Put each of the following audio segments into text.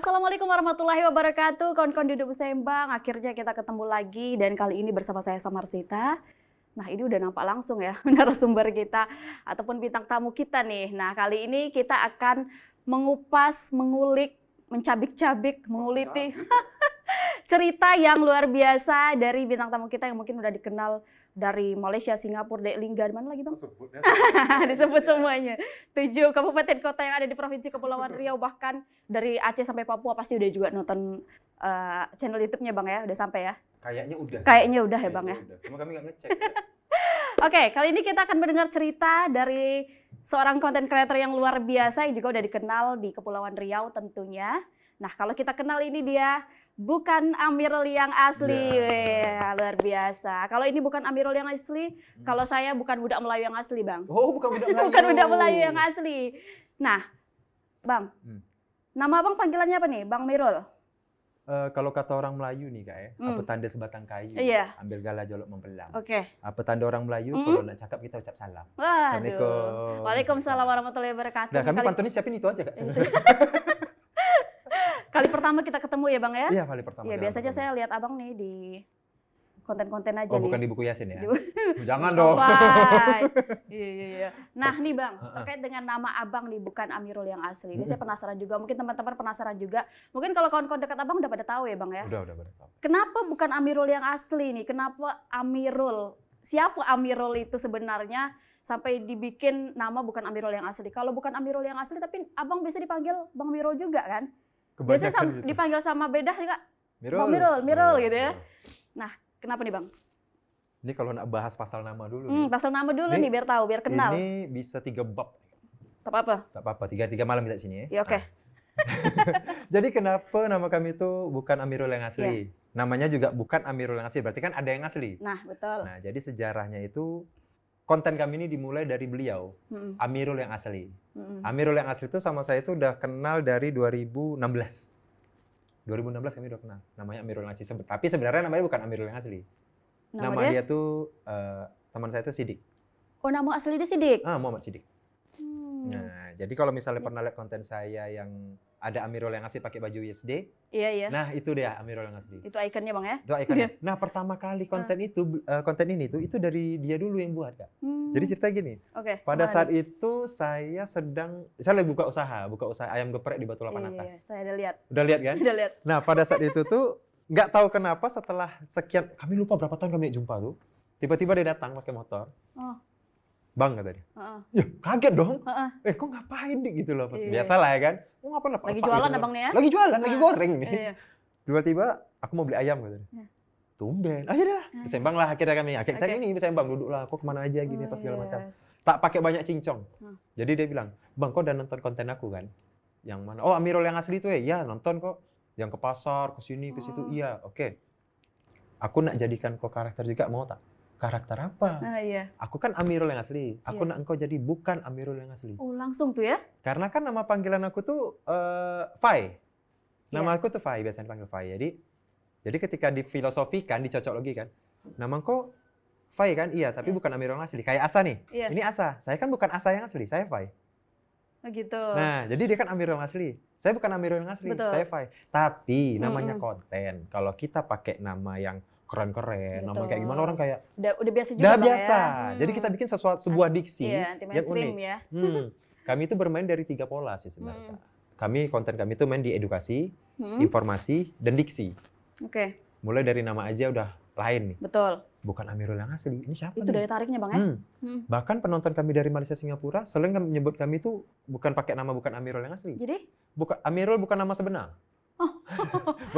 Assalamualaikum warahmatullahi wabarakatuh. Kawan-kawan duduk sembang, akhirnya kita ketemu lagi dan kali ini bersama saya Samarsita. Nah, ini udah nampak langsung ya narasumber kita ataupun bintang tamu kita nih. Nah, kali ini kita akan mengupas, mengulik, mencabik-cabik, menguliti cerita yang luar biasa dari bintang tamu kita yang mungkin udah dikenal dari Malaysia, Singapura, Dek Lingga, mana lagi Bang? Disebut semuanya. 7 kabupaten kota yang ada di Provinsi Kepulauan Riau, bahkan dari Aceh sampai Papua pasti udah juga nonton channel YouTube-nya Bang ya, udah sampai ya? Kayaknya udah. Kayaknya udah ya Bang ya. Cuma kami nggak ngecek. Oke, kali ini kita akan mendengar cerita dari seorang content creator yang luar biasa yang juga udah dikenal di Kepulauan Riau tentunya. Nah, kalau kita kenal ini dia bukan Amirul yang asli. Wah, luar biasa. Kalau ini bukan Amirul yang asli, kalau saya bukan budak Melayu yang asli, Bang. Oh, bukan budak Melayu. Bukan budak Melayu yang asli. Nah, Bang, nama Abang panggilannya apa nih? Bang Mirul? Kalau kata orang Melayu nih Kak ya, apa tanda sebatang kayu, Iya. ambil gala jolok membelang. Oke. Apa tanda orang Melayu, kalau nak cakap kita ucap salam. Waduh. Waalaikumsalam warahmatullahi wabarakatuh. Nah, kami pantunnya siapin itu aja Kak. Kali pertama kita ketemu ya Bang ya? Iya, kali pertama. Ya, biasanya saya lihat Abang nih di konten-konten aja nih. Oh, bukan di buku Yasin ya? Jangan dong. Iya. Nah nih Bang, terkait dengan nama Abang nih, bukan Amirul yang asli. Ini saya penasaran juga, mungkin teman-teman penasaran juga. Mungkin kalau kawan-kawan dekat Abang udah pada tahu ya Bang ya? Udah pada tahu. Kenapa bukan Amirul yang asli nih? Kenapa Amirul? Siapa Amirul itu sebenarnya? Sampai dibikin nama bukan Amirul yang asli. Kalau bukan Amirul yang asli, tapi Abang bisa dipanggil Bang Mirul juga kan? Biasanya gitu. Dipanggil sama beda juga, Bang Mirul gitu ya. Nah, kenapa nih Bang? Ini kalau nak bahas pasal nama dulu. Pasal nama dulu nih biar tahu, biar kenal. Ini bisa 3 bab. Tak apa-apa. Tak apa-apa, 3 malam kita sini Ya ya. oke. Jadi kenapa nama kami itu bukan Amirul yang asli? Namanya juga bukan Amirul yang asli, berarti kan ada yang asli. Nah, betul. Nah, jadi sejarahnya itu konten kami ini dimulai dari beliau, Amirul yang asli. Amirul yang asli itu sama saya itu udah kenal dari 2016. 2016 kami udah kenal, namanya Amirul yang asli. Tapi sebenarnya namanya bukan Amirul yang asli. Nama dia tuh, teman saya tuh Sidik. Oh, nama asli dia Sidik? Muhammad Sidik. Nah, jadi kalau misalnya pernah lihat konten saya yang ada Amirul yang asli pakai baju YSD, iya. nah itu dia Amirul yang asli. Itu ikonnya Bang ya? Itu ikonnya. Nah, pertama kali konten ini tuh itu dari dia dulu yang buat Kak. Jadi cerita gini. Pada saat itu saya lagi buka usaha ayam geprek di Batu Lapan Atas. Iya, saya udah lihat. Udah lihat kan? Udah lihat. Nah, pada saat itu tuh nggak tahu kenapa setelah sekian, kami lupa berapa tahun kami jumpa tuh, tiba-tiba dia datang pakai motor. Bang, kata dia. Ya, kaget dong. Kok ngapain dik gitu loh. Biasalah ya kan. Ngapain apa? Lagi jualan gitu Abang nih ya? Lagi jualan, lagi goreng nih. Iya. Tiba-tiba aku mau beli ayam gitu. Tumben. Akhirnya sembang lah akhirnya kami. Akhirnya ini sembang, duduk lah. Kok kemana aja gini apa segala macam. Tak pakai banyak cincong. Jadi dia bilang, "Bang, kok udah nonton konten aku kan?" Yang mana? Oh, Amirul yang asli itu ya? Iya, nonton kok. Yang ke pasar, ke sini, ke situ. Iya, oke. Aku nak jadikan kau karakter juga, mau tak? Karakter apa? Iya. Aku kan Amirul yang asli. Aku nak engkau jadi bukan Amirul yang asli. Oh, langsung tuh ya? Karena kan nama panggilan aku tuh Fai. Nama aku tuh Fai, biasanya dipanggil Fai. Jadi ketika difilosofikan, dicocok lagi kan. Nama engkau Fai kan? Iya, tapi bukan Amirul yang asli. Kayak Asa nih. Ini Asa. Saya kan bukan Asa yang asli, saya Fai. Oh gitu. Nah, jadi dia kan Amirul yang asli. Saya bukan Amirul yang asli, saya Fai. Tapi namanya konten. Kalau kita pakai nama yang keren-keren, nama kayak gimana orang kayak udah biasa juga udah Bang biasa. Ya? Jadi kita bikin sebuah diksi yang unik. Ya. Kami itu bermain dari 3 pola sih sebenarnya. Konten kami itu main di edukasi, informasi, dan diksi. Mulai dari nama aja udah lain nih. Betul. Bukan Amirul yang asli. Ini siapa itu nih? daya tariknya Bang ya? Bahkan penonton kami dari Malaysia, Singapura sering menyebut kami itu bukan pakai nama bukan Amirul yang asli. Jadi? Amirul bukan nama sebenar.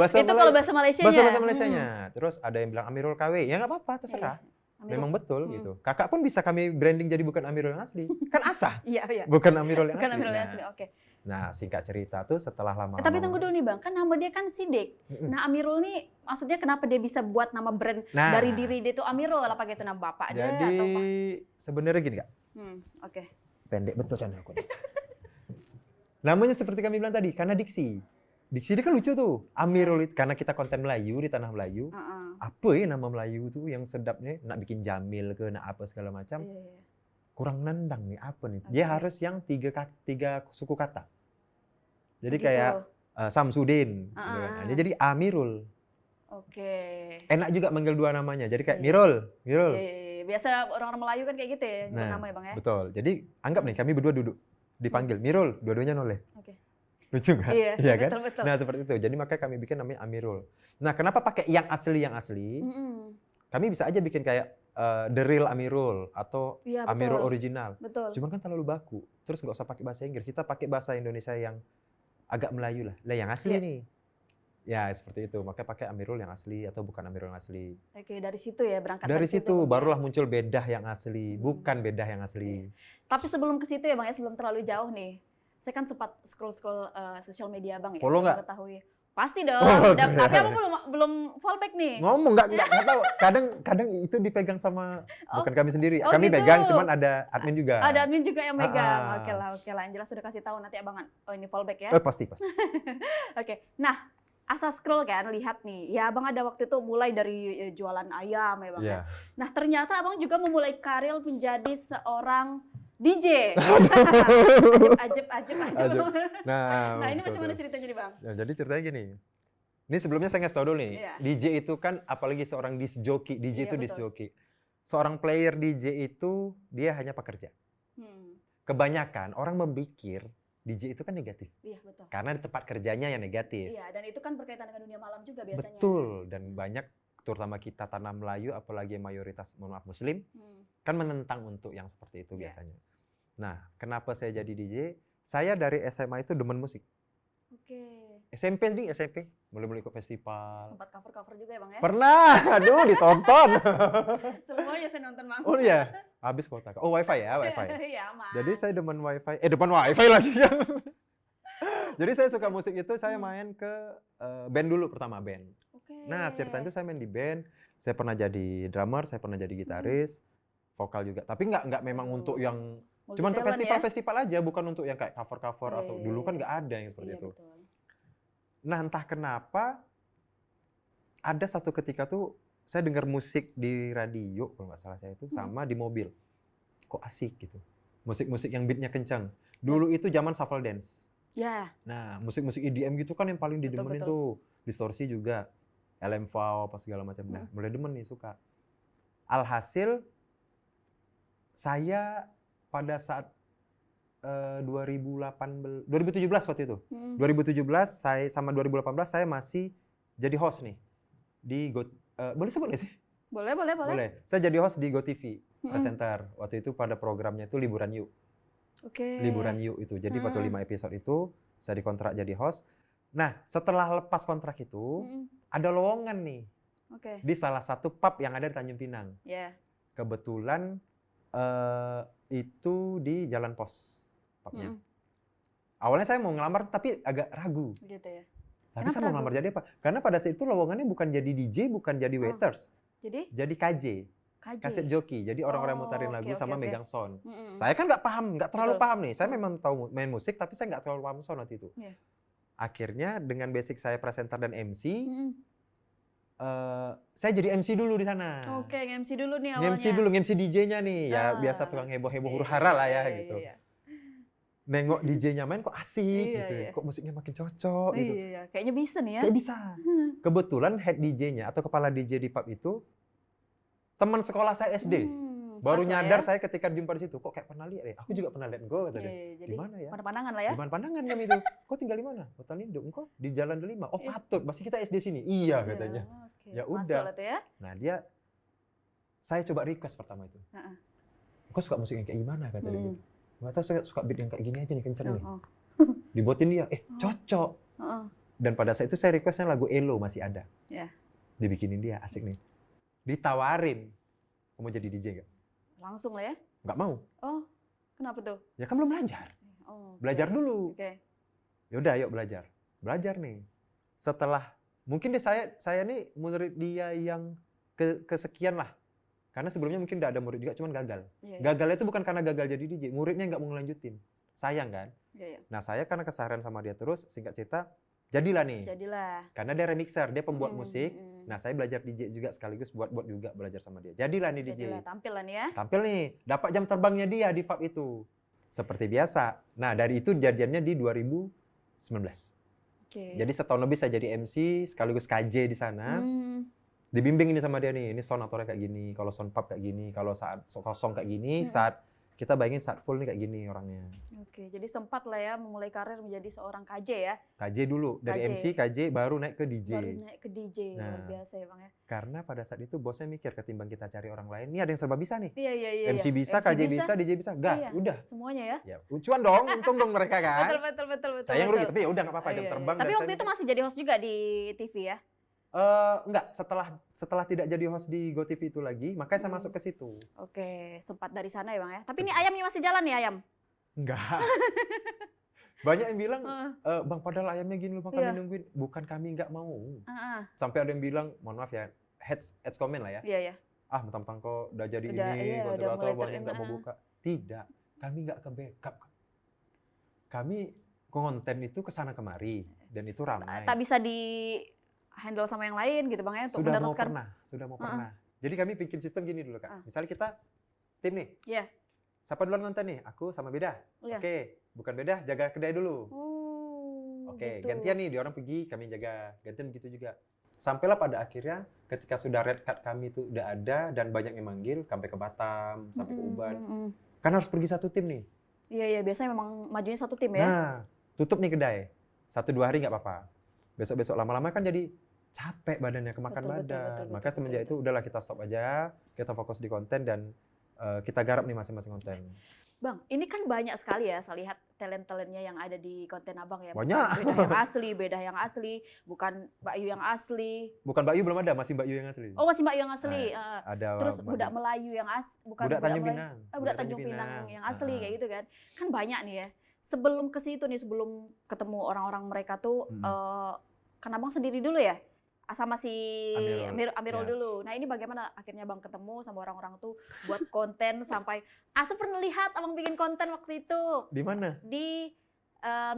Itu kalau bahasa Malaysianya. Bahasa Malaysianya. Terus ada yang bilang Amirul KW. Ya nggak apa-apa, terserah. Memang betul gitu. Kakak pun bisa kami branding jadi bukan Amirul yang asli. Kan Asa. Iya. Bukan Amirul yang asli. Bukan Amirul yang asli. Oke. Nah, singkat cerita tuh setelah lama. Tapi tunggu dulu nih Bang, kan nama dia kan Sidik. Nah, Amirul nih maksudnya kenapa dia bisa buat nama brand dari diri dia tuh Amirul? Apa gitu nama bapak dia atau apa? Jadi sebenarnya gini Kak. Oke. Pendek betul channel aku. Namanya seperti kami bilang tadi, karena diksi. Diksi dia kan lucu tuh. Amirul itu karena kita konten Melayu di tanah Melayu. Apa ya nama Melayu tuh yang sedapnya nak bikin jamil ke nak apa segala macam. Kurang nendang nih apa nih? Dia harus yang tiga suku kata. Jadi kayak Samsudin. Gitu kan. Nah, dia jadi Amirul. Oke. Enak juga manggil dua namanya. Jadi kayak Iya. Mirul, Mirul. Iya. Biasa orang-orang Melayu kan kayak gitu ya, nyebut Nah, nama ya Bang ya. betul. Jadi anggap nih kami berdua duduk dipanggil Mirul, dua-duanya noleh. Oke. Lucu nggak? Iya, Iya kan? betul. Nah seperti itu. Jadi makanya kami bikin namanya Amirul. Nah kenapa pakai yang asli? Kami bisa aja bikin kayak The Real Amirul atau Iya, Amirul betul. original. Betul. Cuman kan terlalu baku. Terus nggak usah pakai bahasa Inggris. Kita pakai bahasa Indonesia yang agak Melayu lah. Lah yang asli Iya. nih. Ya seperti itu. Makanya pakai Amirul yang asli atau bukan Amirul yang asli. Oke, dari situ ya berangkat Dari situ Bang, ya. barulah muncul bedah yang asli, bukan bedah yang asli. Tapi sebelum ke situ ya Bang ya, sebelum terlalu jauh nih. Saya kan sempat scroll sosial media Bang ya. Follow nggak? Mengetahui. Pasti dong. Oh, Tapi iya. aku belum fallback nih. Ngomong nggak tahu. Kadang itu dipegang sama bukan kami sendiri. Oh, Kami gitu. pegang, cuman ada admin juga. Ada admin juga yang megang. Ah. Oke lah. Yang jelas sudah kasih tahu nanti abangan. Oh ini fallback ya. Pasti. Oke. Nah, asal scroll kan lihat nih. Ya Abang ada waktu itu mulai dari jualan ayam ya Bang ya. Iya. Nah, ternyata Abang juga memulai karir menjadi seorang DJ. Ajib. Nah, ini betul, bagaimana betul. ceritanya nih Bang? Ya, jadi ceritanya gini. Ini sebelumnya saya ngasih tau dulu nih. Iya. DJ itu kan apalagi seorang disc jockey. DJ Iya, itu betul. disc jockey. Seorang player DJ itu dia hanya pekerja. Kebanyakan orang memikir DJ itu kan negatif. Iya, betul. Karena di tempat kerjanya yang negatif. Iya, dan itu kan berkaitan dengan dunia malam juga biasanya. Betul. Dan banyak terutama kita tanah Melayu apalagi yang mayoritas mohon maaf Muslim kan menentang untuk yang seperti itu Iya. biasanya. Nah, kenapa saya jadi DJ? Saya dari SMA itu demen musik. Oke. SMP mulai ikut festival. Sempat cover juga ya Bang ya? Pernah, aduh ditonton. Semuanya saya nonton Bang. Oh iya, habis kuota. Oh wifi ya, wifi. Iya, aman. Jadi saya demen wifi, depan wifi lagi ya. Jadi saya suka musik itu, saya main ke band dulu pertama band. Oke. Nah ceritanya itu saya main di band, saya pernah jadi drummer, saya pernah jadi gitaris, vokal juga. Tapi nggak memang untuk yang cuma untuk Multi-talent ya? festival-festival aja, bukan untuk yang kayak cover-cover Oh, atau iya, dulu iya, kan iya. nggak ada yang seperti Iya, itu. betul. Nah entah kenapa ada satu ketika tuh saya dengar musik di radio kalau nggak salah saya itu sama di mobil. Kok asik gitu. Musik-musik yang beatnya kencang. Dulu itu zaman shuffle dance. Ya. Nah musik-musik EDM gitu kan yang paling didemenin Betul. tuh. Distorsi juga. LMV apa segala macam. Nah mulai demen nih suka. Alhasil saya pada saat 2017 waktu itu. 2017 saya sama 2018 saya masih jadi host nih di boleh sebut nggak sih? Boleh. Saya jadi host di GoTV presenter. Waktu itu pada programnya itu Liburan Yuk. Oke. Liburan Yuk itu. Jadi waktu 5 episode itu saya dikontrak jadi host. Nah, setelah lepas kontrak itu ada lowongan nih Oke. di salah satu pub yang ada di Tanjung Pinang. Ya. Kebetulan itu di Jalan Pos pubnya. Awalnya saya mau ngelamar tapi agak ragu. Gitu ya. Tapi Kenapa saya mau ragu? ngelamar jadi apa? Karena pada saat itu lowongannya bukan jadi DJ, bukan jadi waiters. Jadi KJ, KJ. kaset joki. Jadi orang-orang muterin lagu oke, sama oke. megang sound. Saya kan nggak paham, nggak terlalu Betul. paham nih. Saya memang tahu main musik, tapi saya nggak terlalu paham sound waktu itu. Iya. Akhirnya dengan basic saya presenter dan MC, saya jadi MC dulu di sana. Oke, MC dulu nih awalnya. MC dulu, MC DJ-nya nih. Ya biasa tukang heboh-heboh huru-hara lah ya gitu. Iya. Nengok DJ-nya main kok asik Iya, gitu. iya. Kok musiknya makin cocok gitu. Iya, kayaknya bisa nih ya. Kayak bisa. Kebetulan head DJ-nya atau kepala DJ di pub itu teman sekolah saya SD. Baru Pas lah nyadar ya. saya ketika jumpa di situ, kok kayak pernah lihat ya. Aku juga pernah lihat engkau kata dia. Iya, jadi Di mana ya? pandangan lah ya. Di mana pandangan kami itu. Kok tinggal di mana? Kota Lindo. Engkau di Jalan Delima. Oh, Iya. patut. Pasti kita SD sini. Iya katanya. Oke. Ya Masuk udah. lah tuh ya. Nah, saya coba request pertama itu. Kok suka musik yang kayak gimana kata dia gitu. Nggak tahu saya suka beat yang kayak gini aja nih kenceng nih. Dibuatin dia, cocok. Dan pada saat itu saya requestnya lagu Elo masih ada. Iya. Dibikinin dia, asik nih. Ditawarin, kamu jadi DJ nggak? Langsung lah ya. Nggak mau. Oh, kenapa tuh? Ya kan belum belajar. Oh, Belajar dulu. Oke. Ya udah, yuk belajar. Belajar nih. Setelah mungkin saya nih murid dia yang kesekian lah. Karena sebelumnya mungkin udah ada murid juga, cuman gagal. Iya, iya. Gagalnya itu bukan karena gagal jadi DJ, muridnya nggak mau ngelanjutin. Sayang kan? Iya, iya. Nah saya karena keseharian sama dia terus, singkat cerita, jadilah nih. Jadilah. Karena dia remixer, dia pembuat musik. Nah saya belajar DJ juga sekaligus buat juga belajar sama dia. Jadilah nih DJ. Jadilah, tampil lah nih ya. Tampil nih, dapat jam terbangnya dia di pub itu. Seperti biasa. Nah dari itu jadiannya di 2019. Oke. Jadi setahun lebih saya jadi MC sekaligus KJ di sana. Hmm. Dibimbing ini sama dia nih, ini sound aturnya kayak gini, kalau sound pub kayak gini, kalau saat kosong kayak gini, saat kita bayangin saat full nih kayak gini orangnya. Oke, jadi sempat lah ya memulai karir menjadi seorang KJ ya. KJ dulu, dari KJ. MC, KJ, baru naik ke DJ. Baru naik ke DJ, luar Nah. biasa ya Bang ya. Karena pada saat itu bosnya mikir ketimbang kita cari orang lain, ini ada yang serba bisa nih. Iya, iya, iya. MC bisa, MC KJ bisa, DJ bisa, gas, Iya, udah. semuanya ya. Ya, cuan dong, untung dong mereka kan. Betul, betul, betul, betul. Saya yang rugi, betul. tapi ya udah nggak apa-apa, jam Iya, iya. terbang. Tapi dan waktu saya itu masih jadi host juga di TV ya? enggak, setelah tidak jadi host di GoTV itu lagi, makanya saya masuk ke situ. Oke, sempat dari sana ya Bang ya. Tapi ini ayamnya masih jalan ya ayam? Enggak. Banyak yang bilang, Heeh. Bang, padahal ayamnya gini loh, Bang, Iya. kami nungguin. Bukan kami nggak mau. Heeh. Sampai ada yang bilang, mohon maaf ya, heads comment lah ya. Iya, iya. Ah, mentang-mentang kok udah jadi Udah, ini, iya, konten udah atau mulai banyak nggak mau buka. Tidak, kami nggak ke backup. Kami konten itu kesana kemari, dan itu ramai. Tak bisa di handle sama yang lain gitu Bang ya untuk meneruskan. Sudah mau pernah. Jadi kami bikin sistem gini dulu, Kak. Misalnya kita tim nih. Iya. Siapa duluan konten nih? Aku sama Beda. Iya. Oke, bukan Beda, jaga kedai dulu. Oke, gitu. gantian nih, dia orang pergi, kami jaga. Gantian begitu juga. Sampailah pada akhirnya ketika sudah red card kami itu udah ada dan banyak yang manggil, sampai ke Batam, sampai ke Uban. Kan harus pergi satu tim nih. Iya, iya, biasanya memang majunya satu tim ya. Nah, tutup nih kedai. 1-2 hari nggak apa-apa. Besok-besok lama-lama kan jadi capek badannya, kemakan Betul, betul, badan. betul, Maka betul, semenjak betul. itu udahlah kita stop aja, kita fokus di konten dan kita garap nih masing-masing konten. Bang, ini kan banyak sekali ya saya lihat talent-talentnya yang ada di konten Abang ya. Banyak. Bukan Beda yang asli, bukan Mbak Yu yang asli. Bukan Mbak Yu belum ada, masih Mbak Yu yang asli. Oh, masih Mbak Yu yang asli. Ada Terus Mbak budak Yu. Melayu yang bukan Budak Tanjung Melayu. Pinang. Budak Tanjung Pinang yang asli kayak gitu kan. Kan banyak nih ya. Sebelum ke situ nih, sebelum ketemu orang-orang mereka tuh, kan Abang sendiri dulu ya? Sama si Amirul Ya. dulu. Nah ini bagaimana akhirnya Bang ketemu sama orang-orang tuh buat konten sampai Asep pernah lihat Abang bikin konten waktu itu Di mana? di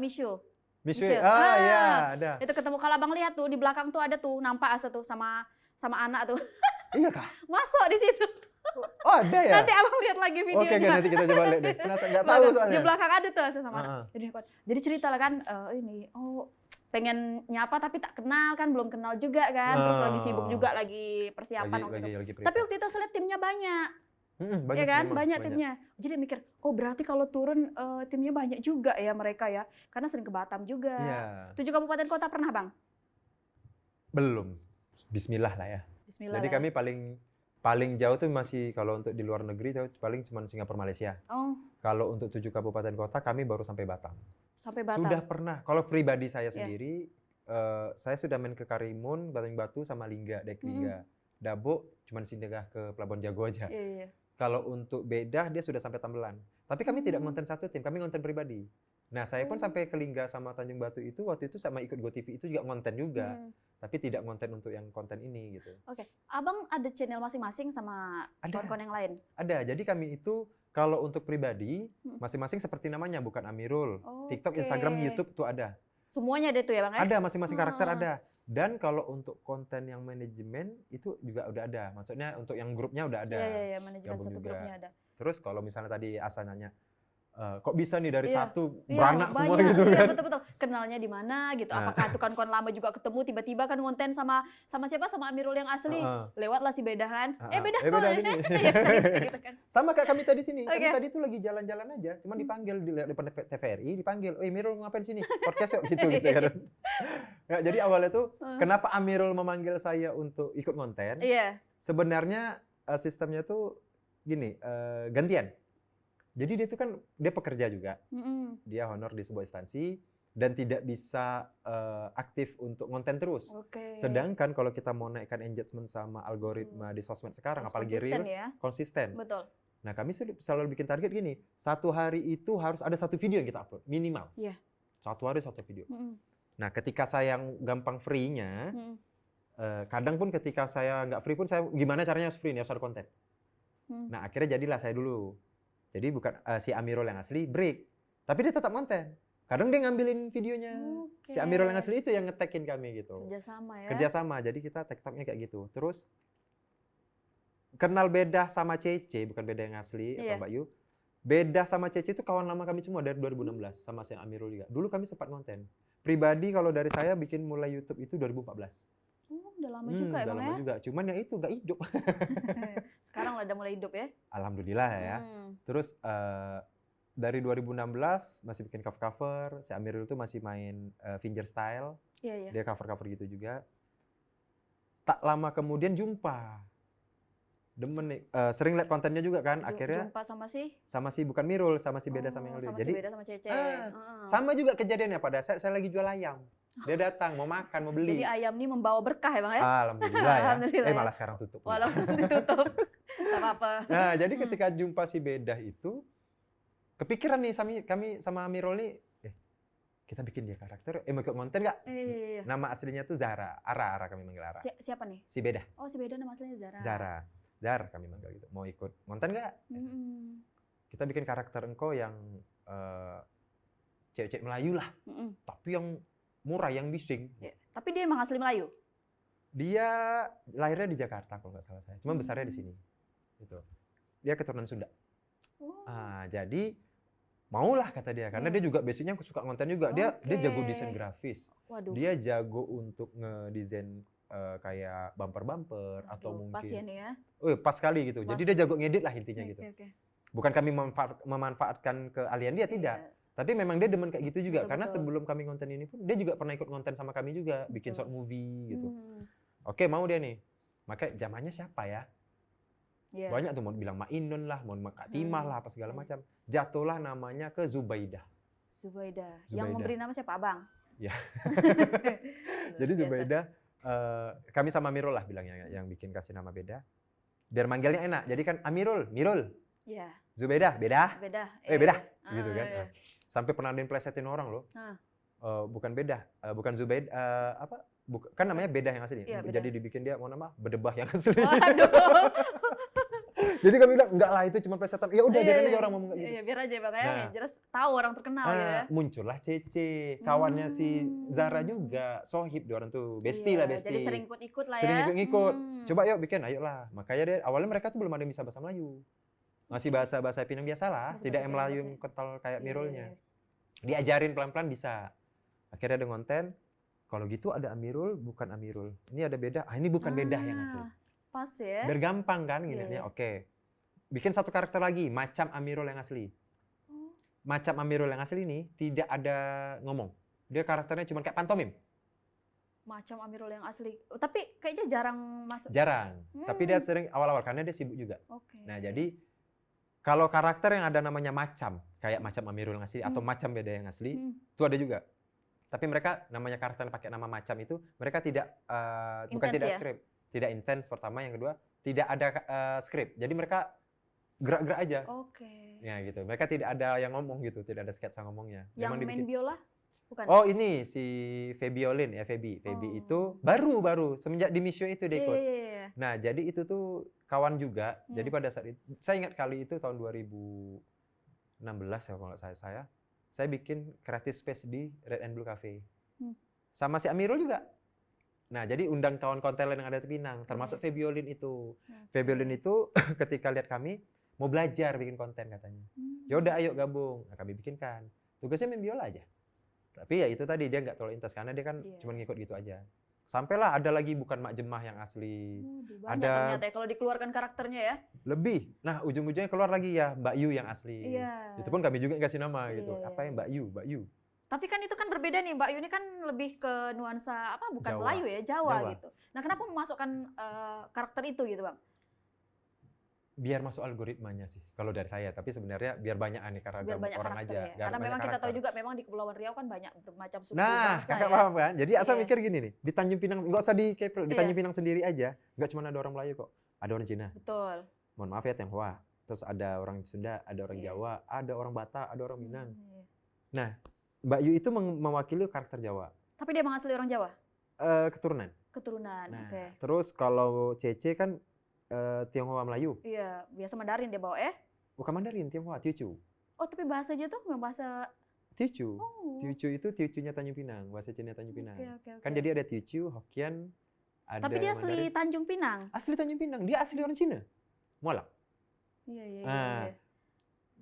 Mishu. Mishu. Mishu. Ya, ada. Itu ketemu kalau Abang lihat tuh di belakang tuh ada tuh nampak Asep tuh sama anak tuh. Iya kah? Masuk di situ. Oh, ada ya? Nanti Abang lihat lagi videonya. Oke, nanti kita coba lihat deh. Penasaran, nggak tahu soalnya. Di belakang ada tuh Asep sama anak. Jadi cerita lah kan, pengen nyapa tapi tak kenal kan, belum kenal juga kan, terus lagi sibuk juga, lagi persiapan waktu itu. Lagi Tapi waktu itu saya lihat timnya banyak, banyak ya kan, memang, banyak timnya. Jadi mikir, oh berarti kalau turun timnya banyak juga ya mereka ya, karena sering ke Batam juga. Iya. 7 kabupaten kota pernah Bang? Belum. Bismillah lah ya. Bismillah. Jadi lah. kami paling jauh tuh masih kalau untuk di luar negeri paling cuma Singapura, Malaysia. Oh, Kalau untuk 7 kabupaten kota kami baru sampai Batam. sampai Batam. Sudah pernah. Kalau pribadi saya sendiri, saya sudah main ke Karimun, Batang Batu sama Lingga, Dek Lingga. Dabo cuma singgah ke Pelabuhan Jago aja. Iya. Kalau untuk Beda dia sudah sampai Tambelan. Tapi kami tidak ngonten satu tim, kami ngonten pribadi. Nah, saya pun sampai ke Lingga sama Tanjung Batu itu waktu itu sama ikut GoTV itu juga ngonten juga. Tapi tidak ngonten untuk yang konten ini gitu. Oke. Abang ada channel masing-masing sama kawan-kawan yang lain? Ada. Jadi kami itu kalau untuk pribadi masing-masing seperti namanya, bukan Amirul. TikTok, Instagram, YouTube tuh ada. Semuanya ada tuh ya Bang ya? Ada, masing-masing karakter ada. Dan kalau untuk konten yang manajemen itu juga udah ada. Maksudnya untuk yang grupnya udah ada. Iya, manajemen Gabung satu juga. grupnya ada. Terus kalau misalnya tadi Asa nanya, kok bisa nih dari Iya. satu Iya, beranak semua banyak. gitu Iya, kan? betul-betul. Kenalnya di mana gitu. Apakah itu kawan-kawan lama juga ketemu tiba-tiba kan ngonten sama siapa? Sama Amirul yang asli. Lewatlah si Beda kan. Beda ini. ya, cerita gitu kan. Sama kayak kami tadi sini. Oke. Kami tadi tuh lagi jalan-jalan aja, cuma dipanggil di depan TVRI, dipanggil, Amirul ngapain sini? Podcast yuk gitu kan. Ya, jadi awalnya tuh kenapa Amirul memanggil saya untuk ikut konten? Iya. Sebenarnya sistemnya tuh gini, gantian. Jadi dia tuh kan dia pekerja juga, dia honor di sebuah instansi dan tidak bisa aktif untuk konten terus. Oke. Sedangkan kalau kita mau naikkan engagement sama algoritma di sosmed sekarang, Harus apalagi konsisten Reels, ya. konsisten. Betul. Nah kami selalu bikin target gini, satu hari itu harus ada satu video yang kita upload minimal. Iya. Satu hari satu video. Nah ketika saya yang gampang free-nya, kadang pun ketika saya nggak free pun saya gimana caranya harus free nih, harus ada konten. Nah akhirnya jadilah saya dulu. Jadi bukan si Amirul yang asli break, tapi dia tetap konten. Kadang dia ngambilin videonya. Si Amirul yang asli itu yang nge-tag-in kami gitu. Kerjasama ya. Kerjasama, jadi kita TikTok-nya kayak gitu. Terus kenal Beda sama Cece, bukan Beda yang asli atau Mbak Yu. Beda sama Cece itu kawan lama kami semua dari 2016 sama si Amirul juga. Dulu kami sempat konten. Pribadi kalau dari saya bikin mulai YouTube itu 2014. Udah lama juga Udah emang lama ya. juga. Cuman ya itu nggak hidup. Sekarang lah udah mulai hidup ya. Alhamdulillah ya. Terus dari 2016 masih bikin cover-cover. Si Amirul tuh masih main fingerstyle. Iya. Dia cover-cover gitu juga. Tak lama kemudian jumpa. Demen nih. Sering lihat kontennya juga kan. Akhirnya jumpa sama si bukan Mirul, sama si Beda sama yang lain. sama Jadi si Beda sama Cece. sama juga kejadiannya pada saat saya lagi jual ayam. Dia datang mau makan, mau beli. Jadi ayam ini membawa berkah ya Bang ya? Alhamdulillah ya. Alhamdulillah ya. Malah sekarang tutup. Walaupun ditutup. Gak apa-apa. Nah, jadi ketika jumpa si Bedah itu, kepikiran nih kami sama Amirul nih, kita bikin dia karakter, mau ikut konten nggak? Iya. Nama aslinya tuh Zara, Ara kami manggil Ara. Siapa nih? Si Bedah. Oh, si Beda nama aslinya Zara. Zara kami manggil gitu. Mau ikut konten nggak? Kita bikin karakter engkau yang cewek-cewek Melayu lah, tapi yang murah, yang bising. Ya. Tapi dia emang asli Melayu? Dia lahirnya di Jakarta kalau nggak salah saya, cuma besarnya di sini. Gitu. Dia keturunan Sunda. Jadi maulah kata dia, karena dia juga basicnya suka konten juga. Dia jago desain grafis. Waduh. Dia jago untuk ngedesain kayak bumper atau mungkin. Pas ya nih ya. Pas sekali gitu. Pas. Jadi dia jago ngedit lah intinya gitu. Bukan kami memanfaatkan keahlian dia, tidak. Tapi memang dia demen kayak gitu juga. Karena sebelum kami konten ini pun, dia juga pernah ikut konten sama kami juga. Bikin short movie gitu. Oke, mau dia nih. Makanya zamannya siapa ya? Banyak tuh, mau bilang Mak Inun lah, mau Kak Timah lah, apa segala macam. Jatuhlah namanya ke Zubaidah. Yang memberi nama siapa? Abang? Ya. Jadi Zubaidah, kami sama Mirul lah bilangnya, yang bikin kasih nama Beda. Biar manggilnya enak. Jadi kan Amirul, Mirul. Iya. Zubaidah, Beda. Beda. Gitu kan. Iya. Sampai pernah diplesetin orang loh. Bukan Beda, bukan Zubaidah, kan namanya Beda yang asli. Iya, jadi dibikin dia mau nama Bedebah yang asli. Waduh. Jadi kami bilang enggak lah, itu cuma plesetan. Ya udah biarin aja orang ngomong kayak gitu. Iya, biar aja makanya jelas tahu orang terkenal gitu ya. Muncullah Cece, kawannya si Zara juga, sohib dia orang tuh, bestie lah bestie. Jadi sering ikut-ikut lah ya. Sering ikut-ikut. Coba yuk bikin, ayolah. Makanya dia awalnya mereka tuh belum ada yang bisa bahasa Melayu. Masih bahasa Pinang biasa lah, tidak yang Melayu yang kental kayak Mirulnya. Diajarin pelan-pelan bisa. Akhirnya ada konten. Kalau gitu ada Amirul, bukan Amirul. Ini ada Beda. Ini bukan Beda yang asli. Pas ya. Biar gampang kan gini ya. Oke. Bikin satu karakter lagi, macam Amirul yang asli. Macam Amirul yang asli ini tidak ada ngomong. Dia karakternya cuma kayak pantomim. Macam Amirul yang asli. Tapi kayaknya jarang masuk. Jarang. Tapi dia sering awal-awal karena dia sibuk juga. Nah, jadi kalau karakter yang ada namanya macam, kayak macam Amirul yang asli atau macam Beda yang asli, itu ada juga. Tapi mereka namanya karakter yang pakai nama macam itu, mereka tidak bukan tidak skrip, tidak intens pertama, yang kedua tidak ada skrip. Jadi mereka gerak-gerak aja. Ya gitu. Mereka tidak ada yang ngomong gitu, tidak ada sketsa ngomongnya. Yang main biola? Bukan. Oh, ini si Febiolin ya, Febi itu baru semenjak di Misio itu dia ikut. Nah, jadi itu tuh kawan juga. Jadi pada saat itu, saya ingat kali itu tahun 2016 ya kalau nggak saya bikin creative space di Red and Blue Cafe. Sama si Amirul juga. Nah, jadi undang kawan konten lain yang ada di Pinang, termasuk Febiolin itu. Febiolin itu ketika lihat kami mau belajar bikin konten katanya. Ya udah ayo gabung. Nah, kami bikinkan. Tugasnya main biola aja. Tapi ya itu tadi dia nggak terlalu intens karena dia kan cuma ngikut gitu aja. Sampailah ada lagi bukan Mak Jemah yang asli. Banyak ternyata ya kalau dikeluarkan karakternya ya. Lebih. Nah, ujung-ujungnya keluar lagi ya Mbak Yu yang asli. Itu pun kami juga kasih nama gitu. Apa yang Mbak Yu? Tapi kan itu kan berbeda nih, Mbak Yu ini kan lebih ke nuansa bukan Jawa. Melayu ya, Jawa gitu. Nah, kenapa memasukkan karakter itu gitu, Bang? Biar masuk algoritmanya sih, kalau dari saya. Tapi sebenarnya biar banyak aneka ragam orang aja. Ya. Karena memang kita tahu juga memang di Kepulauan Riau kan banyak bermacam suku bangsa. Nah, kakak paham kan? Jadi asal mikir gini nih, di Tanjung Pinang, nggak usah di Kepri, di Tanjung Pinang sendiri aja, nggak cuma ada orang Melayu kok. Ada orang Cina. Betul. Mohon maaf ya, Tionghoa. Terus ada orang Sunda, ada orang Jawa, ada orang Batak, ada orang Minang. Nah, Mbak Yu itu mewakili karakter Jawa. Tapi dia emang asli orang Jawa? Keturunan. Nah, terus kalau Cece kan Tionghoa Melayu. Iya, biasa Mandarin dia bawa Bukan Mandarin, Tionghoa, Teochew. Oh, tapi bahasanya tuh memang bahasa Teochew. Teochew itu Teochew-nya Tanjung Pinang, bahasa Cina Tanjung Pinang. Kan jadi ada Teochew, Hokkien, ada Tapi dia asli Tanjung Pinang. Asli Tanjung Pinang, dia asli orang Cina. Mualak. Iya.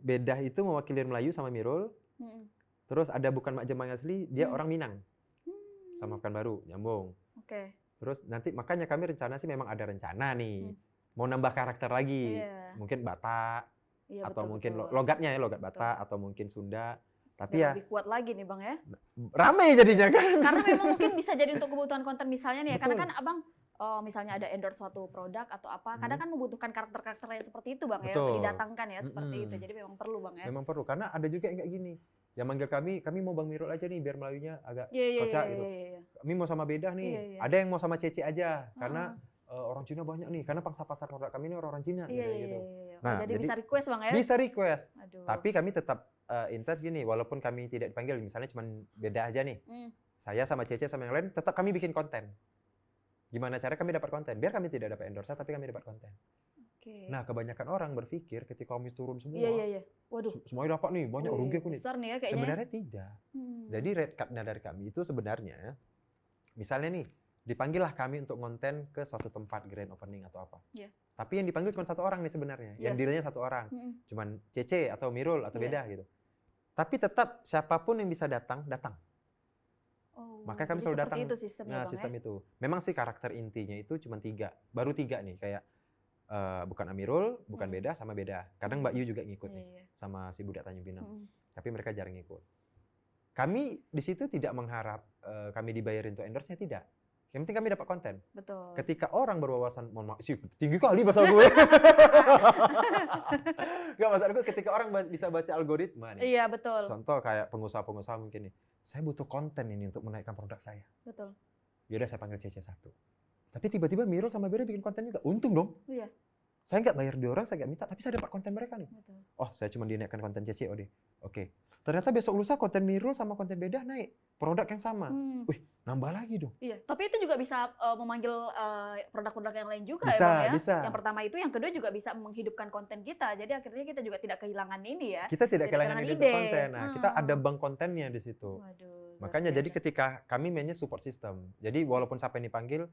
Bedah itu mewakili Melayu sama Mirul. Terus ada bukan Mak Jembang asli, dia Hmm. orang Minang. Hmm. Sama Pekanbaru, nyambung. Oke. Terus nanti makanya kami rencana sih memang ada rencana nih. Mau nambah karakter lagi. Iya. Mungkin Batak, Iya, atau betul, mungkin betul. logatnya ya, logat Batak, atau mungkin Sunda. Tapi Biar ya lebih kuat lagi nih Bang ya. rame jadinya kan. Karena memang mungkin bisa jadi untuk kebutuhan konten misalnya nih ya. Karena Betul. kan Abang misalnya ada endorse suatu produk atau apa, kadang kan membutuhkan karakter-karakter yang seperti itu Bang ya, untuk Betul. didatangkan ya seperti itu. Mm-mm. Jadi memang perlu Bang ya. Memang perlu, karena ada juga yang kayak gini. Yang manggil kami mau Bang Mirul aja nih biar Melayunya agak Iya, iya, kocak iya, gitu. iya, iya. Kami mau sama Bedah nih. Iya, iya. Ada yang mau sama Cece aja, karena orang Cina banyak nih. Karena pangsa pasar produk kami ini orang Cina Iya, iya, gitu. iya. Nah, jadi jadi bisa request Bang ya. Bisa request. Aduh. Tapi kami tetap intens gini, walaupun kami tidak dipanggil, misalnya cuma Beda aja nih. Saya sama Cece sama yang lain, tetap kami bikin konten. Gimana cara kami dapat konten? Biar kami tidak dapat endorse, tapi kami dapat konten. Oke. Nah, kebanyakan orang berpikir ketika kami turun semua, Iya, iya, iya. Waduh. semuanya dapat nih, banyak Wih, rugi aku nih. besar nih ya kayaknya. Sebenarnya tidak. Jadi red card-nya dari kami itu sebenarnya, misalnya nih, dipanggillah kami untuk konten ke suatu tempat grand opening atau apa. Iya. Tapi yang dipanggil cuma satu orang nih sebenarnya, yang Iya. dealnya satu orang. Cuman Cece atau Mirul atau Iya. Beda gitu. Tapi tetap siapapun yang bisa datang. Oh, Makanya kami jadi selalu seperti datang. itu sistemnya Nah, Bang sistem ya. itu. Memang sih karakter intinya itu cuma 3. Baru 3 nih, kayak bukan Amirul, bukan Beda, sama Beda. Kadang Mbak Yu juga ngikut nih, Iya. sama si Budak Tanjung Pinang. Tapi mereka jarang ngikut. Kami di situ tidak mengharap kami dibayarin untuk endorse-nya, tidak. Yang penting kami dapat konten. Betul. Ketika orang berwawasan, mohon maaf, sih, tinggi kali bahasa gue. Gak, maksud gue ketika orang bisa baca algoritma nih. Iya, betul. Contoh kayak pengusaha-pengusaha mungkin nih, saya butuh konten ini untuk menaikkan produk saya. Betul. Yaudah saya panggil CC1. Tapi tiba-tiba Mirul sama Beda bikin konten juga. Untung dong. Iya. Saya nggak bayar di orang, saya nggak minta, tapi saya dapat konten mereka nih. Betul. Oh, saya cuma dinaikkan konten CC, oke. Ternyata besok lusa konten Mirul sama konten Beda naik. Produk yang sama. Wih, nambah lagi dong. Iya, tapi itu juga bisa memanggil produk-produk yang lain juga Bisa, ya Bang ya. bisa. Yang pertama itu, yang kedua juga bisa menghidupkan konten kita. Jadi akhirnya kita juga tidak kehilangan ini ya. Kita tidak kehilangan ide untuk konten. Nah, kita ada bank kontennya di situ. Waduh, Makanya jadi ketika kami mainnya support system. Jadi walaupun siapa yang dipanggil,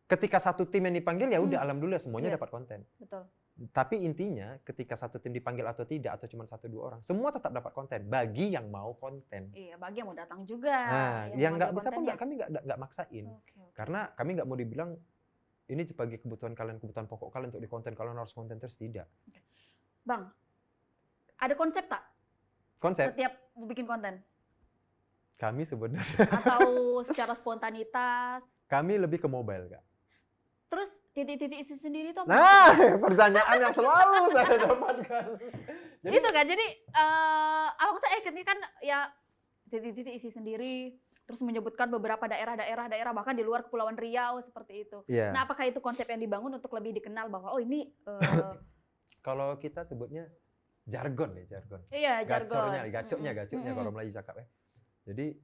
ketika satu tim yang dipanggil ya udah alhamdulillah semuanya Iya. dapat konten. Betul. Tapi intinya ketika satu tim dipanggil atau tidak atau cuma 1-2 orang, semua tetap dapat konten bagi yang mau konten. Iya, bagi yang mau datang juga. Nah, yang nggak bisa pun kami nggak maksain. Oke. Karena kami nggak mau dibilang ini sebagai kebutuhan kalian, kebutuhan pokok kalian untuk di konten, kalian harus konten terus, tidak. Bang, ada konsep tak Konsep setiap mau bikin konten? kami sebenarnya Atau secara spontanitas? kami lebih ke mobile, Kak. Terus titik-titik isi sendiri itu apa? Nah, pertanyaan yang selalu saya dapatkan. Jadi, Itu kan, jadi abang tuh ini kan ya titik-titik isi sendiri, terus menyebutkan beberapa daerah bahkan di luar Kepulauan Riau seperti itu. iya. Nah, apakah itu konsep yang dibangun untuk lebih dikenal bahwa oh ini Kalau kita sebutnya jargon nih, jargon. iya jargon. Gacoknya kalau Melayu cakap ya. Jadi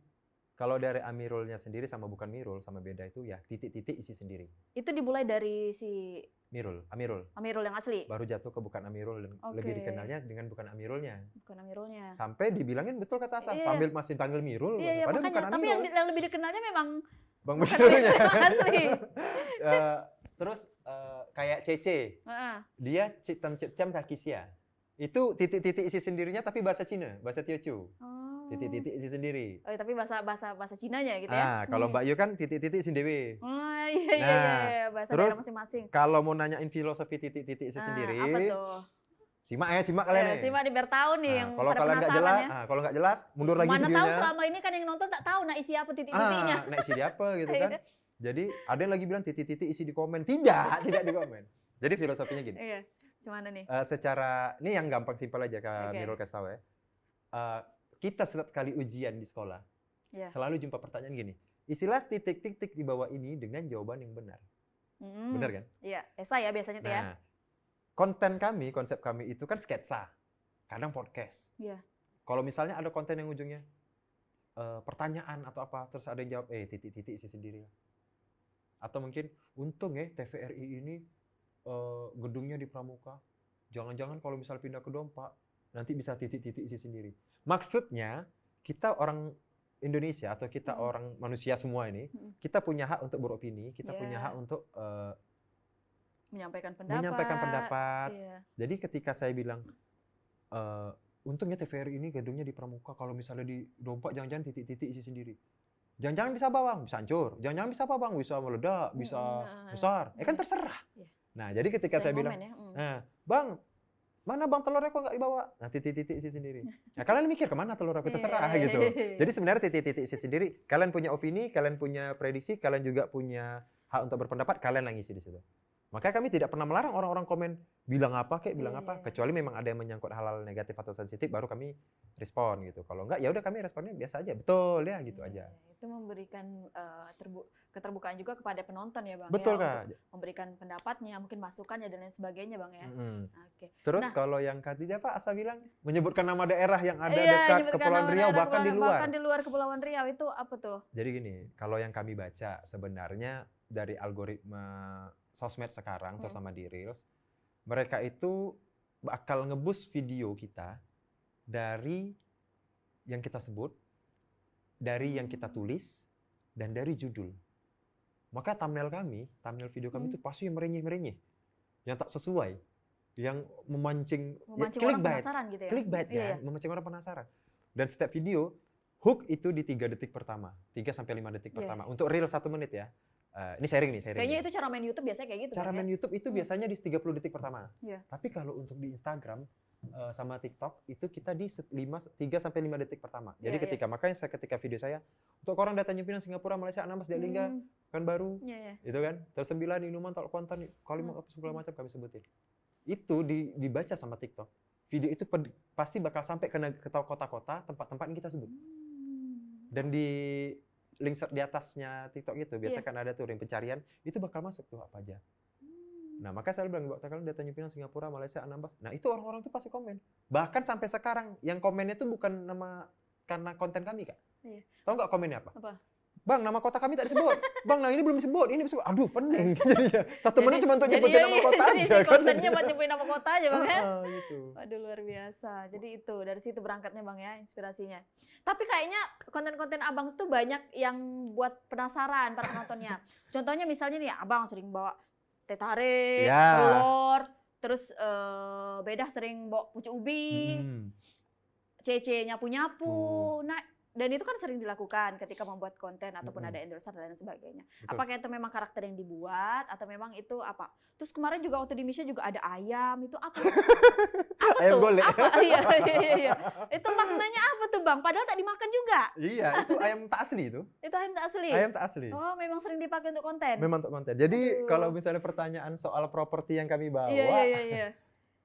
kalau dari Amirulnya sendiri sama bukan Mirul sama Beda itu ya titik-titik isi sendiri. Itu dimulai dari si Amirul. Amirul yang asli, Baru jatuh ke bukan Amirul dan Oke. lebih dikenalnya dengan bukan Amirulnya. bukan Amirulnya. Sampai dibilangin betul kata Hasan, Iya. masih panggil Mirul, Iya, padahal makanya. bukan Tapi Amirul. yang lebih dikenalnya memang Bang bukan Mirulnya. Amirul yang asli. Terus kayak Cece, Heeh. dia Citiam Kakisia. Itu titik-titik isi sendirinya tapi bahasa Cina, bahasa Teochew. Oh. Titik-titik isi sendiri. Oh, tapi bahasa Cinanya gitu ya. Kalau Mbak Yu kan titik-titik isi dewe. Oh, iya, Nah, bahasa terus daerah masing-masing. Kalau mau nanyain filosofi titik-titik isi sendiri, Apa tuh? simak kalian nih. Simak nih biar tahu nih yang Kalau pada kalian nggak penasaran jelas, ya. kalau nggak jelas, mundur lagi Mana tahu videonya. selama ini kan yang nonton tak tahu nah isi apa titik-titiknya. Nah isi di apa gitu kan. Jadi ada yang lagi bilang titik-titik isi di komen. Tidak di komen. Jadi filosofinya gini. Iya. Gimana nih? Secara, ini yang gampang simpel aja Kak Oke. Mirul kasih tahu ya. Kita setiap kali ujian di sekolah, Iya. selalu jumpa pertanyaan gini. Isilah titik-titik di bawah ini dengan jawaban yang benar. Benar kan? Iya, esai ya biasanya tuh ya. Nah, konsep kami itu kan sketsa. Kadang podcast. Iya. Kalau misalnya ada konten yang ujungnya pertanyaan atau apa, terus ada yang jawab, titik-titik isi sendiri. Atau mungkin, untung ya TVRI ini gedungnya di Pramuka. Jangan-jangan kalau misal pindah ke Dompa, nanti bisa titik-titik isi sendiri. Maksudnya, kita orang Indonesia atau kita orang manusia semua ini, kita punya hak untuk beropini, kita punya hak untuk menyampaikan pendapat. pendapat. Iya. Jadi ketika saya bilang untungnya TVRI ini gedungnya di Pramuka. Kalau misalnya di Dompak, jangan-jangan titik-titik isi sendiri. Jangan-jangan bisa apa bang? Bisa hancur. Jangan-jangan bisa apa bang? Bisa meledak, bisa besar. Kan terserah. Nah, jadi ketika saya bilang, nah, bang, mana bang telurnya kok nggak dibawa? Nah, titik-titik isi sendiri. Nah, kalian mikir kemana telur aku terserah gitu. Jadi sebenarnya titik-titik isi sendiri. Kalian punya opini, kalian punya prediksi, kalian juga punya hak untuk berpendapat, kalian yang isi di situ. Makanya kami tidak pernah melarang orang-orang komen bilang apa bilang apa, kecuali memang ada yang menyangkut hal-hal negatif atau sensitif, baru kami respon gitu. Kalau enggak, ya udah kami responnya biasa aja, betul ya gitu aja. Itu memberikan keterbukaan juga kepada penonton ya bang. Betul ya, Kak. Untuk memberikan pendapatnya, mungkin masukannya dan lain sebagainya bang ya. Oke. Terus kalau yang Khadijah Pak Asa bilang menyebutkan nama daerah yang ada dekat Kepulauan Riau bahkan di luar. Bahkan di luar Kepulauan Riau itu apa tuh? Jadi gini, kalau yang kami baca sebenarnya dari algoritma sosmed sekarang, terutama di Reels, mereka itu bakal ngebus video kita dari yang kita sebut, dari yang kita tulis, dan dari judul. Maka thumbnail video kami itu pasti yang merenyeh-merenyeh, yang tak sesuai, yang memancing orang penasaran gitu ya? Clickbait kan, memancing orang penasaran. Dan setiap video, hook itu di 3 detik pertama, 3-5 detik pertama. Untuk Reel 1 menit ya. Ini sharing nih. Kayaknya itu cara main YouTube biasanya kayak gitu. Cara main YouTube itu biasanya di 30 detik pertama. Yeah. Tapi kalau untuk di Instagram sama TikTok itu kita di 3-5 detik pertama. Jadi makanya ketika video saya untuk orang datang Pinang, Singapura, Malaysia, Anambas, Delingga, kan baru, itu kan. Terus 9 minuman, tol konten, kalimat apa segala macam kami sebutin. Itu dibaca sama TikTok. Video itu pasti bakal sampai ke kota-kota, tempat-tempat yang kita sebut. Dan di link di atasnya TikTok itu biasa kan ada tuh link pencarian, itu bakal masuk tuh apa aja. Nah, maka saya bilang buat kalian data Pinang, Singapura, Malaysia, Anambas. Nah, itu orang-orang tuh pasti komen. Bahkan sampai sekarang yang komennya tuh bukan karena konten kami, Kak. Iya. Tahu nggak komennya apa? Bang, nama kota kami tak disebut. Bang, nah ini belum disebut, ini disebut. Aduh, pening. Jadinya 1 menit cuma untuk nyebutin nama kota aja. Jadi kontennya buat nyebutin nama kota aja, Bang ya. Gitu. Waduh, luar biasa. Jadi itu dari situ berangkatnya, Bang ya, inspirasinya. Tapi kayaknya konten-konten Abang tuh banyak yang buat penasaran para penontonnya. Contohnya misalnya nih, Abang sering bawa teh tarik, telur, terus Bedah sering bawa pucuk ubi, Cece nyapu-nyapu. Nah, dan itu kan sering dilakukan ketika membuat konten ataupun ada endorser dan lain sebagainya. Betul. Apakah itu memang karakter yang dibuat atau memang itu apa? Terus kemarin juga waktu di Misha juga ada ayam, itu apa? Apa ayam tuh? golek. Apa? Iya. Itu maknanya apa tuh Bang? Padahal tak dimakan juga. Iya, itu ayam tak asli itu. Itu ayam tak asli? Ayam tak asli. Oh, memang sering dipakai untuk konten? Memang untuk konten. Jadi kalau misalnya pertanyaan soal properti yang kami bawa, iya.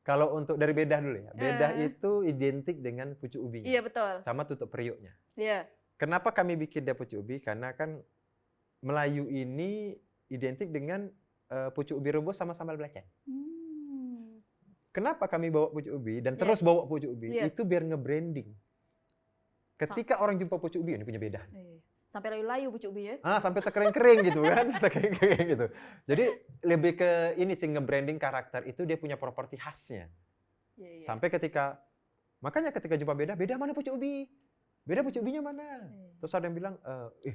Kalau untuk dari Bedah dulu ya, Bedah itu identik dengan pucuk ubinya. Iya, betul. Sama tutup periuknya. Iya. Kenapa kami bikin dia pucuk ubi? Karena kan Melayu ini identik dengan pucuk ubi rebus sama sambal belacan. Kenapa kami bawa pucuk ubi dan terus bawa pucuk ubi? Itu biar nge-branding. Ketika orang jumpa pucuk ubi, ini punya Bedah. Sampai layu-layu pucuk ubi ya? Sampai terkering-kering gitu kan. Terkering gitu. Jadi lebih ke ini sih nge-branding karakter itu dia punya properti khasnya. Sampai makanya ketika jumpa Bedah mana pucuk ubi? Bedah pucuk ubinya mana? Terus ada yang bilang,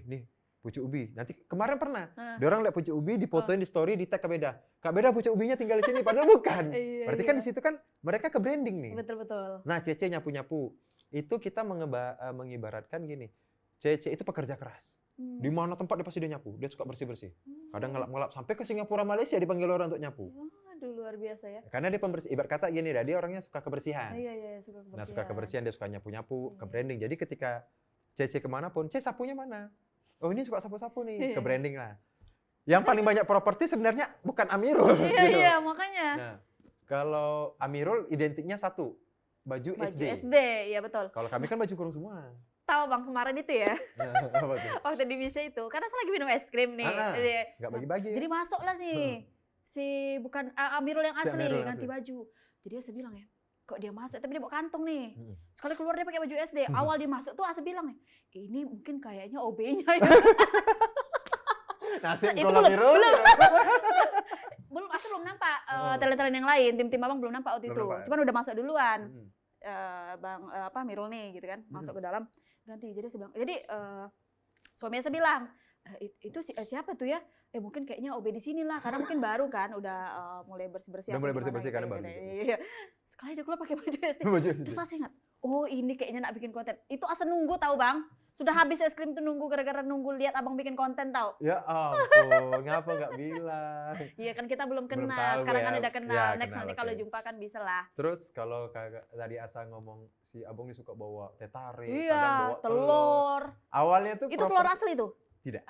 nih pucuk ubi. Nanti kemarin pernah, dia orang lihat pucuk ubi, difotoin di story, di tag ke Bedah. Kak Bedah pucuk ubinya tinggal di sini, padahal bukan. Berarti kan di situ kan mereka ke branding nih. Betul. Nah, Cece nyapu-nyapu. Itu kita mengibaratkan gini. Cece itu pekerja keras. Di mana tempat dia pasti dia nyapu. Dia suka bersih-bersih. Kadang ngelap-ngelap. Sampai ke Singapura, Malaysia dipanggil orang untuk nyapu. Aduh, luar biasa ya. Karena dia pembersih. Ibarat kata gini, dia orangnya suka kebersihan. Iya, suka kebersihan. Nah, suka kebersihan, dia suka nyapu-nyapu, ke branding. Jadi ketika Cece kemanapun, sapunya mana? Oh, ini suka sapu-sapu nih. Ke branding lah. Yang paling banyak properti sebenarnya bukan Amirul. Iya, makanya. Nah, kalau Amirul identiknya satu. Baju SD. Iya betul. Kalau kami kan baju kurung semua. Tahu Bang kemarin itu ya, apa tuh? waktu di Misha itu, karena saya lagi minum es krim nih. Nggak bagi-bagi. Jadi masuklah nih, bukan Amirul yang asli, ganti baju. Jadi saya bilang ya, kok dia masuk, tapi dia bawa kantong nih. Sekali keluar dia pakai baju SD, awal dia masuk tuh saya bilang nih, ini mungkin kayaknya OB-nya ya. Nasib itu belum nampak talent-talent yang lain, tim-tim Abang belum nampak waktu itu. Cuman udah masuk duluan. Bang Mirul nih gitu kan, masuk ke dalam ganti. Jadi saya bilang, suami saya bilang, itu siapa tuh ya? Mungkin kayaknya OB di sini lah, karena mungkin baru kan, udah mulai bersih-bersih. Udah mulai bersih-bersih karena baru. Iya. Sekali dia keluar pakai baju SD. Terus saya ingat, oh ini kayaknya nak bikin konten. Itu asal nunggu tahu Bang. Sudah habis es krim tuh nunggu gara-gara nunggu lihat abang bikin konten tahu. Ya ampun, ngapa nggak bilang? Iya kan kita belum Belum kenal, tahu sekarang ya. kan udah kenal. Ya, Next kenal, nanti oke. kalau jumpa kan bisa lah. Terus kalau kakak tadi Asa ngomong si Abang ini suka bawa teh tarik, kadang Iya, bawa telur. Awalnya tuh Itu telur asli tuh? Tidak.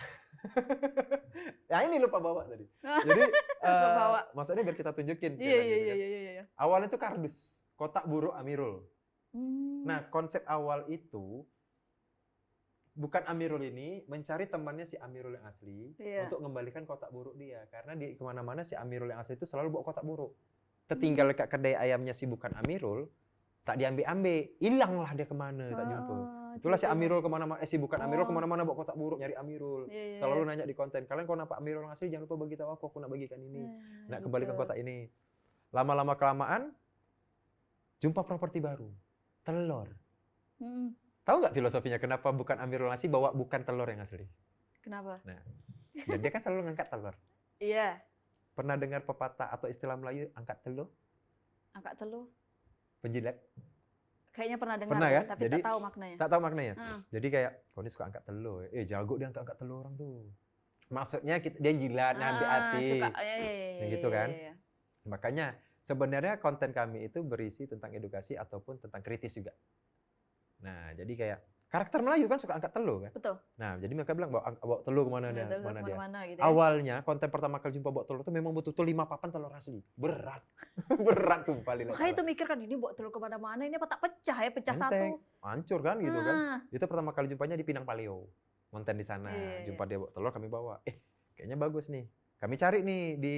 Ya ini lupa bawa tadi. Jadi Lupa bawa. maksudnya biar kita tunjukin. Iya, sekalian iya, gitu kan. iya. Awalnya tuh kardus, kotak buruk Amirul. Hmm. Nah, konsep awal itu bukan Amirul ini mencari temannya si Amirul yang asli Iya. untuk mengembalikan kotak buruk dia. Karena di kemana-mana si Amirul yang asli itu selalu bawa kotak buruk. Tertinggal dekat kedai ayamnya si bukan Amirul, tak diambil-ambil, hilanglah dia kemana, tak jumpa. Itulah si Amirul kemana-mana, si bukan Amirul kemana-mana bawa kotak buruk nyari Amirul. Iya, iya, Selalu nanya di konten, kalian kalau nampak Amirul yang asli jangan lupa bagi tahu aku nak bagikan ini, nak kembalikan kotak ini. Lama-lama kelamaan, jumpa properti baru, telur. Hmm. Tahu nggak filosofinya kenapa bukan Amirul nasi bawa bukan telur yang asli? Kenapa? Nah, dan dia kan selalu ngangkat telur. Iya. Pernah dengar pepatah atau istilah Melayu angkat telur? Angkat telur. Penjilat? Kayaknya pernah dengar, Pernah kan? tapi Jadi, tak tahu maknanya. Tak tahu maknanya. Heeh. Jadi kayak, kau ini suka angkat telur. Jago dia angkat telur orang tuh. Maksudnya dia jilat, ambil hati. Suka, iya, gitu kan? iya. Makanya sebenarnya konten kami itu berisi tentang edukasi ataupun tentang kritis juga. Nah, jadi kayak karakter Melayu kan suka angkat telur kan? Betul. Nah, jadi mereka bilang bawa telur kemana dia? Telur Mana dia? kemana-mana gitu ya. Awalnya konten pertama kali jumpa bawa telur itu memang betul-betul 5 papan telur asli. Berat. Berat sumpah lihat. Makanya itu mikir kan ini bawa telur kemana-mana, ini apa tak pecah ya, pecah Enteng. satu. Hancur kan gitu kan. Ah. Itu pertama kali jumpanya di Pinang Paleo. Konten di sana. Iya, Jumpa dia bawa telur kami bawa. Kayaknya bagus nih. Kami cari nih di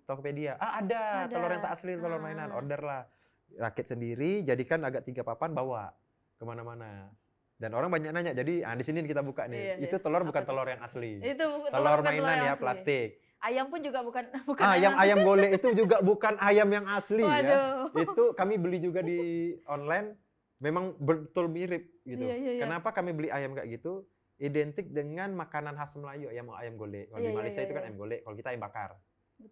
Tokopedia. Ada telur yang tak asli, telur mainan. Order lah. Rakit sendiri, jadikan agak 3 papan bawa kemana-mana. Dan orang banyak nanya, jadi di sini kita buka nih. Iya, Itu telur bukan Apa tuh? telur yang asli. Itu Telur bukan mainan yang ya, asli. plastik. Ayam pun juga bukan Ayam golek itu juga bukan ayam yang asli ya. Waduh. Itu kami beli juga di online, memang betul mirip gitu. Iya. Kenapa kami beli ayam kayak gitu? Identik dengan makanan khas Melayu, ayam golek. Kalau di Malaysia itu kan ayam golek, kalau kita ayam bakar,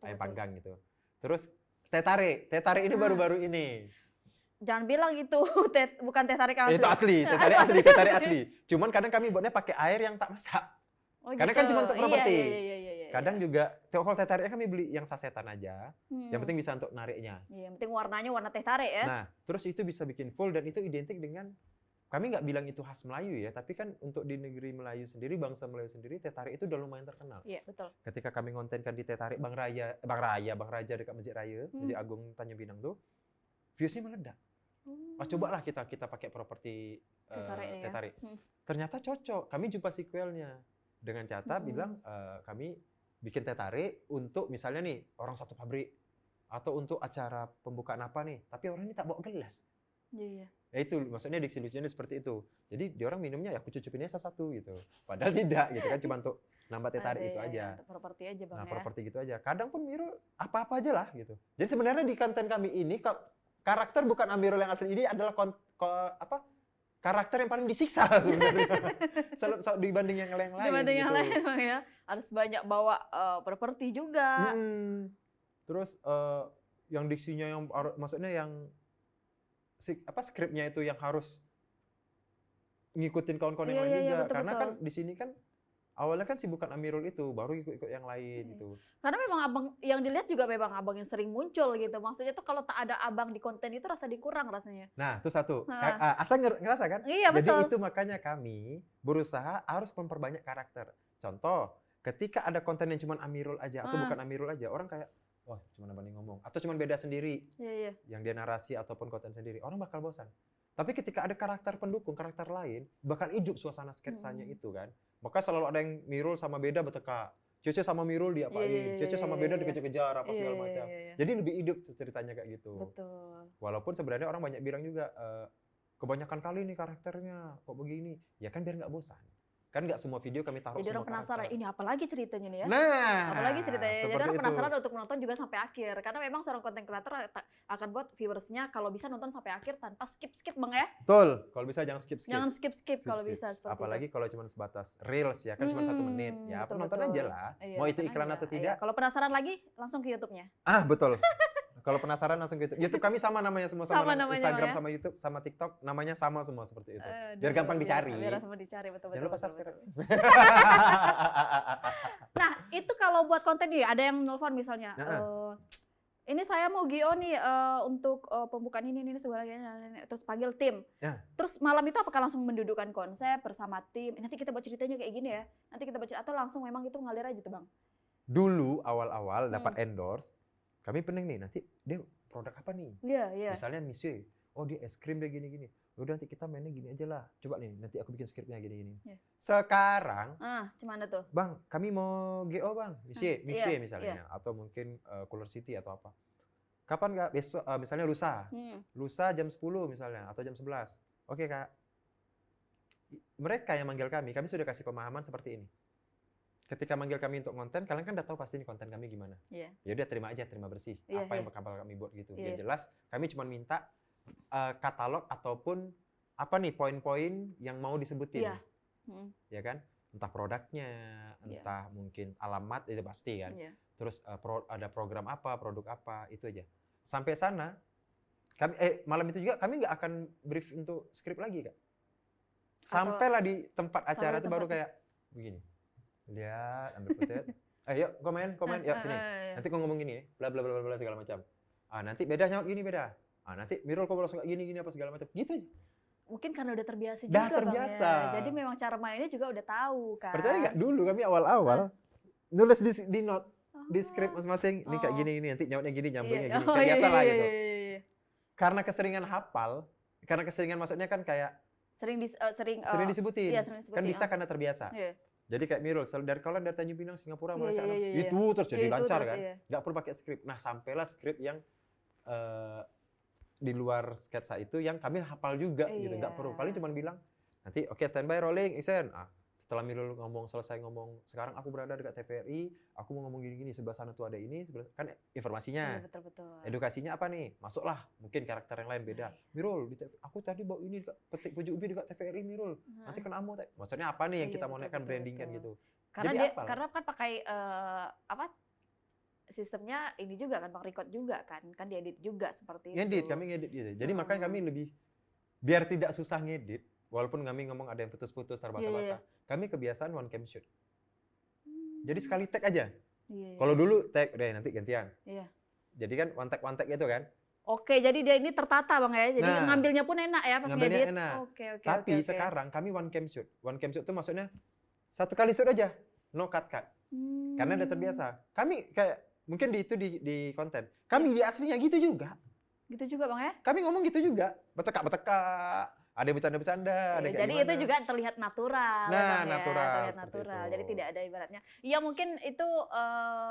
ayam panggang gitu. Terus teh tarik ini baru-baru ini. Jangan bilang itu bukan teh tarik asli. Itu asli, teh tarik asli. Cuman kadang kami buatnya pakai air yang tak masak. Oh, Karena gitu. kan cuma untuk properti. Iya. Kadang juga, kalau teh tariknya kami beli yang sasetan aja. Hmm. Yang penting bisa untuk nariknya. Iya, yang penting warnanya warna teh tarik ya. Nah, terus itu bisa bikin full dan itu identik dengan, kami nggak bilang itu khas Melayu ya, tapi kan untuk di negeri Melayu sendiri, bangsa Melayu sendiri, teh tarik itu udah lumayan terkenal. Iya, betul. Ketika kami ngontenkan di teh tarik Bang Raja dekat Masjid Raya, Masjid Agung Tanjung Pinang tuh, viewsnya meledak. Cobalah kita pakai properti teh tarik. Ternyata cocok. Kami jumpa sequelnya dengan Cata bilang kami bikin teh tarik untuk misalnya nih orang satu pabrik atau untuk acara pembukaan apa nih, tapi orang ini tak bawa gelas. Iya. Ya itu maksudnya diksi lucunya seperti itu. Jadi dia orang minumnya ya aku cucupinnya satu-satu gitu. Padahal tidak gitu kan, cuma untuk nambah teh tarik itu aja. Properti aja Bang Nah, ya. properti gitu aja. Kadang pun Miro apa-apa aja lah gitu. Jadi sebenarnya di konten kami ini karakter bukan Amirul yang asli ini adalah karakter yang paling disiksa sebenarnya. Dibanding yang lain. Dibanding yang gitu. lain Bang ya. Harus banyak bawa properti juga. Terus yang diksinya yang maksudnya yang skripnya itu yang harus ngikutin kawan-kawan yang lain juga. Betul, Karena kan di sini kan awalnya kan si bukan Amirul itu, baru ikut-ikut yang lain gitu. Karena memang abang yang dilihat juga memang abang yang sering muncul gitu. Maksudnya tuh kalau tak ada abang di konten itu rasa dikurang rasanya. Nah, itu satu. Asa ngerasa kan? Iya, Jadi betul. itu makanya kami berusaha harus memperbanyak karakter. Contoh, ketika ada konten yang cuma Amirul aja atau bukan Amirul aja, orang kayak, wah cuma abang yang ngomong. Atau cuma beda sendiri. Iya. Yang dia narasi ataupun konten sendiri. Orang bakal bosan. Tapi ketika ada karakter pendukung, karakter lain, bakal hidup suasana sketsanya itu kan. Maka selalu ada yang Mirul sama beda berteka. Cece sama Mirul diapain, Cece sama beda dikejar-kejar apa segala macam. Jadi lebih hidup ceritanya kayak gitu. Betul. Walaupun sebenarnya orang banyak bilang juga, kebanyakan kali nih karakternya kok begini. Ya kan biar nggak bosan. Kan nggak semua video kami taruh Jadi semua orang penasaran, karakter. ini apa lagi ceritanya nih ya? Nah, Apalagi ceritanya. Jadi seperti orang itu. penasaran untuk menonton juga sampai akhir. Karena memang seorang konten kreator akan buat viewersnya kalau bisa nonton sampai akhir tanpa skip-skip Bang ya. Betul. Kalau bisa jangan skip-skip. Jangan skip-skip kalau bisa seperti Apalagi itu. kalau cuma sebatas reels ya kan cuma 1 menit. Ya betul, nonton betul. aja lah. Iya, Mau itu nonton iklan aja. atau Iya, tidak. kalau penasaran lagi langsung ke YouTube-nya. Betul. Kalau penasaran langsung ke YouTube. YouTube kami sama namanya semua Sama namanya, Instagram Bang, ya? sama YouTube sama TikTok namanya sama semua seperti itu. Biar Aduh, gampang dicari. Biar gampang dicari, betul. Jangan lupa betul, subscribe. betul. Nah, itu kalau buat konten nih, ada yang nelfon misalnya, ini saya mau GO nih untuk pembukaan ini segala-galanya, terus panggil tim. Ya. Terus malam itu apakah langsung mendudukkan konsep bersama tim? Nanti kita buat ceritanya kayak gini ya. Nanti kita buat cerita, atau langsung memang itu ngalir aja tuh Bang? Dulu awal-awal dapat endorse, kami pening nih, nanti dia produk apa nih? Iya, iya. Misalnya Monsieur, oh dia es krim dia gini-gini. Udah nanti kita mainnya gini aja lah. Coba nih, nanti aku bikin skripnya gini-gini. Yeah. Sekarang, Gimana tuh? Bang, kami mau GO Bang, Monsieur Iya, misalnya, atau mungkin Cooler City atau apa. Kapan Kak? Besok, misalnya lusa. Lusa jam 10 misalnya, atau jam 11. Oke Kak. Mereka yang manggil kami sudah kasih pemahaman seperti ini. Ketika manggil kami untuk konten, kalian kan udah tahu pasti ini konten kami gimana. Iya. Ya udah terima aja, terima bersih. Iya, Apa yang iya. bakal kami buat gitu. Iya. Ya jelas, kami cuma minta katalog ataupun apa nih poin-poin yang mau disebutin. Iya. Ya kan? Entah produknya, Iya. entah mungkin alamat, itu pasti kan. Iya. Terus ada program apa, produk apa, itu aja. Sampai sana, kami malam itu juga kami nggak akan brief untuk skrip lagi, Kak. Sampailah di tempat acara itu baru kayak begini. Lihat, ambil footage. Yuk komen, yuk sini. Nanti kau ngomong gini ya, bla bla bla bla segala macam. Nanti beda nyaut gini beda. Nanti Mirul kau langsung gini apa segala macam. Gitu aja. Mungkin karena udah terbiasa Udah juga terbiasa. Bang ya. Jadi memang cara mainnya juga udah tahu kan. Percaya nggak? Dulu kami awal-awal nulis di note, di skrip masing-masing. Ini kayak gini, nanti nyautnya gini, nyambungnya gini. Kayak biasa lah gitu. Karena keseringan hafal, karena keseringan maksudnya kan kayak sering disebutin. Iya, sering disebutin. Kan bisa karena terbiasa. Iya. Jadi kayak Mirul, dari kalian dari Tanjung Pinang, Singapura, Iya, Malaysia, iya, iya. itu terus jadi Itu lancar terus, kan. iya. Nggak perlu pakai skrip. Nah, sampailah skrip yang di luar sketsa itu yang kami hafal juga gitu. Nggak perlu. Paling cuma bilang, nanti oke, standby, rolling, action. Setelah Mirul selesai ngomong, sekarang aku berada dekat TVRI, aku mau ngomong gini-gini, sebelah sana tuh ada ini, kan informasinya. Iya, betul. Edukasinya apa nih? Masuklah, mungkin karakter yang lain beda. Mirul, aku tadi bawa ini petik pujuk ubi dekat TVRI Mirul. Nanti kena amo. Maksudnya apa nih yang kita mau naikkan branding kan gitu. Karena karena kan pakai sistemnya ini juga kan, Bang, record juga kan diedit juga seperti itu. Kami ngedit gitu. Jadi makanya kami lebih biar tidak susah ngedit. Walaupun kami ngomong ada yang putus-putus, terbata-bata, kami kebiasaan one cam shoot. Jadi sekali tag aja. Kalau dulu tag, deh nanti gantian. Iya. Jadi kan one tag gitu kan. Oke, jadi dia ini tertata Bang ya. Jadi ngambilnya pun enak ya pas ngedit. Enak. Oke. Tapi sekarang kami one cam shoot. One cam shoot itu maksudnya satu kali shoot aja, no cut. Karena udah terbiasa. Kami kayak mungkin di konten. Kami di aslinya gitu juga. Gitu juga Bang ya? Kami ngomong gitu juga. Beteka-beteka. Ada yang bercanda-bercanda, ada kayak jadi gimana. itu juga terlihat natural. Nah, Bang, natural. Terlihat natural. Jadi tidak ada ibaratnya. Iya mungkin itu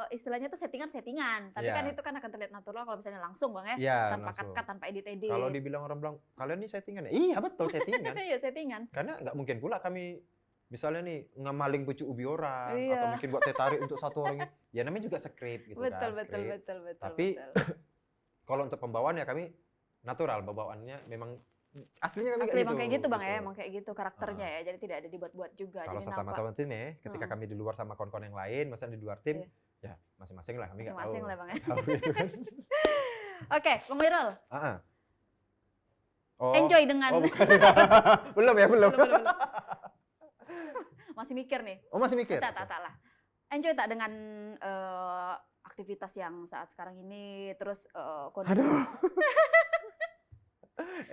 istilahnya tuh settingan. Tapi kan itu kan akan terlihat natural kalau misalnya langsung Bang ya. Iya, tanpa cut, tanpa edit-edit. Kalau dibilang orang bilang, kalian nih settingan ya? Iya betul settingan. Iya settingan. Karena nggak mungkin pula kami misalnya nih ngamaling pucuk ubi orang Iya. atau mungkin buat teh tarik untuk satu orang. Ya namanya juga skrip gitu Betul. Tapi kalau untuk pembawaan ya kami natural, bawaannya memang aslinya kami asli kayak emang gitu. kayak gitu Bang ya, emang kayak gitu karakternya ya. Jadi tidak ada dibuat-buat juga. Kalau jadi sesama nampak. teman tim ya, ketika kami di luar sama kawan-kawan yang lain, misalnya di luar tim, ya masing-masing lah kami nggak tahu. Masing-masing lah Bang ya. Tahu gitu kan. Oke, Bang Wirul. Oh, Enjoy dengan bukan. belum. Masih mikir nih. Oh, masih mikir? Tak lah. Enjoy tak dengan aktivitas yang saat sekarang ini, terus kondisi. Aduh.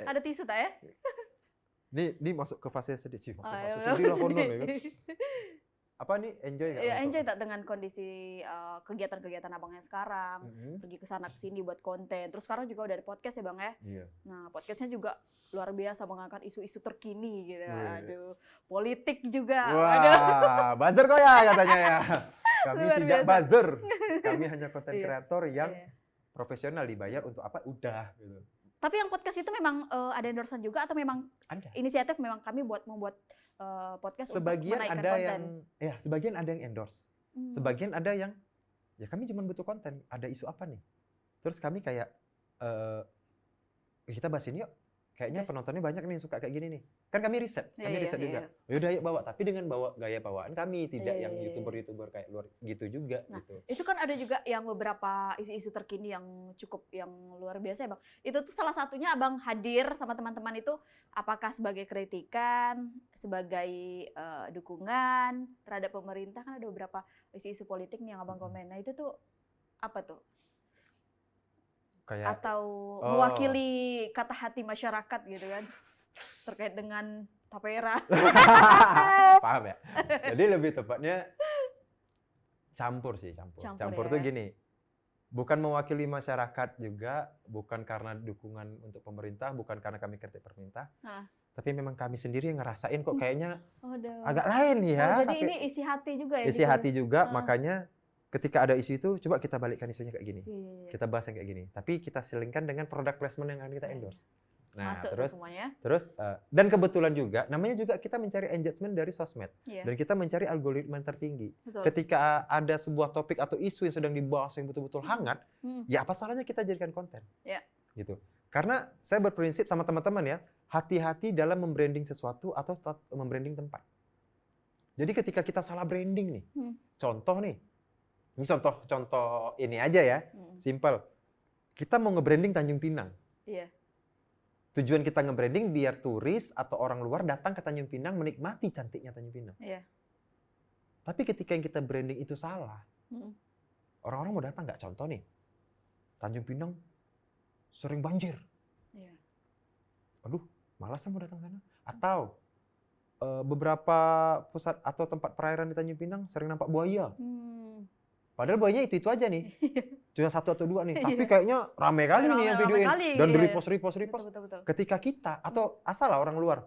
Ada tisu tak ya? Ini masuk ke fase sedih sih. Masuk Ayo, sedih lah konon sedih. ya kan. Apa nih enjoy nggak? Ya, enjoy tak dengan kondisi kegiatan-kegiatan abangnya sekarang, pergi ke sana ke sini buat konten. Terus sekarang juga udah ada podcast ya Bang ya. Iya. Nah, podcastnya juga luar biasa mengangkat isu-isu terkini gitu. Aduh, politik juga. Wah, buzzer kok ya katanya ya. Kami Luar tidak biasa. buzzer. Kami hanya konten Iya. kreator yang Iya. profesional, dibayar untuk apa? Udah gitu. Tapi yang podcast itu memang ada endorsement juga atau memang Ada. inisiatif memang kami membuat podcast Sebagian untuk menaikkan ada konten. sebagian ada yang endorse. Sebagian ada yang ya kami cuma butuh konten, ada isu apa nih? Terus kami kayak kita bahas ini yuk. Kayaknya penontonnya banyak nih suka kayak gini nih. kan kami riset Iya, juga. Yaudah ayo bawa, tapi dengan bawa gaya bawaan kami, tidak yang youtuber kayak luar gitu juga. Nah, gitu. itu kan ada juga yang beberapa isu-isu terkini yang cukup yang luar biasa ya Bang. Itu tuh salah satunya Abang hadir sama teman-teman itu apakah sebagai kritikan, sebagai dukungan terhadap pemerintah, kan ada beberapa isu-isu politik nih yang Abang komen. Nah itu tuh apa tuh? Kayak Atau mewakili kata hati masyarakat gitu kan? Terkait dengan tapera. paham ya? Jadi lebih tepatnya campur sih, campur ya. tuh gini, bukan mewakili masyarakat juga, bukan karena dukungan untuk pemerintah, bukan karena kami kritik pemerintah, tapi memang kami sendiri yang ngerasain kok kayaknya agak lain ya. Jadi ini isi hati juga ya? Isi hati juga, makanya ketika ada isu itu, coba kita balikkan isunya kayak gini, kita bahas yang kayak gini, tapi kita selingkan dengan product placement yang akan kita endorse. Nah, masuk terus semuanya. Dan kebetulan juga namanya juga kita mencari engagement dari sosmed dan kita mencari algoritma yang tertinggi. Betul. Ketika ada sebuah topik atau isu yang sedang dibahas yang betul-betul hangat, ya apa salahnya kita jadikan konten? Gitu. Karena saya berprinsip sama teman-teman ya, hati-hati dalam membranding sesuatu atau membranding tempat. Jadi ketika kita salah branding nih, contoh nih, ini contoh ini aja ya, simple. Kita mau nge-branding Tanjung Pinang. Iya. Tujuan kita nge-branding biar turis atau orang luar datang ke Tanjung Pinang menikmati cantiknya Tanjung Pinang. Iya. Tapi ketika yang kita branding itu salah, orang-orang mau datang nggak? Contoh nih, Tanjung Pinang sering banjir. Iya. Aduh, malas mau datang sana. Atau beberapa pusat atau tempat perairan di Tanjung Pinang sering nampak buaya. Padahal buayanya itu aja nih. Cuma 1 atau 2 nih. Tapi kayaknya rame kali nih yang videoin. Dan di-repost. Betul. Ketika kita, atau asal lah orang luar,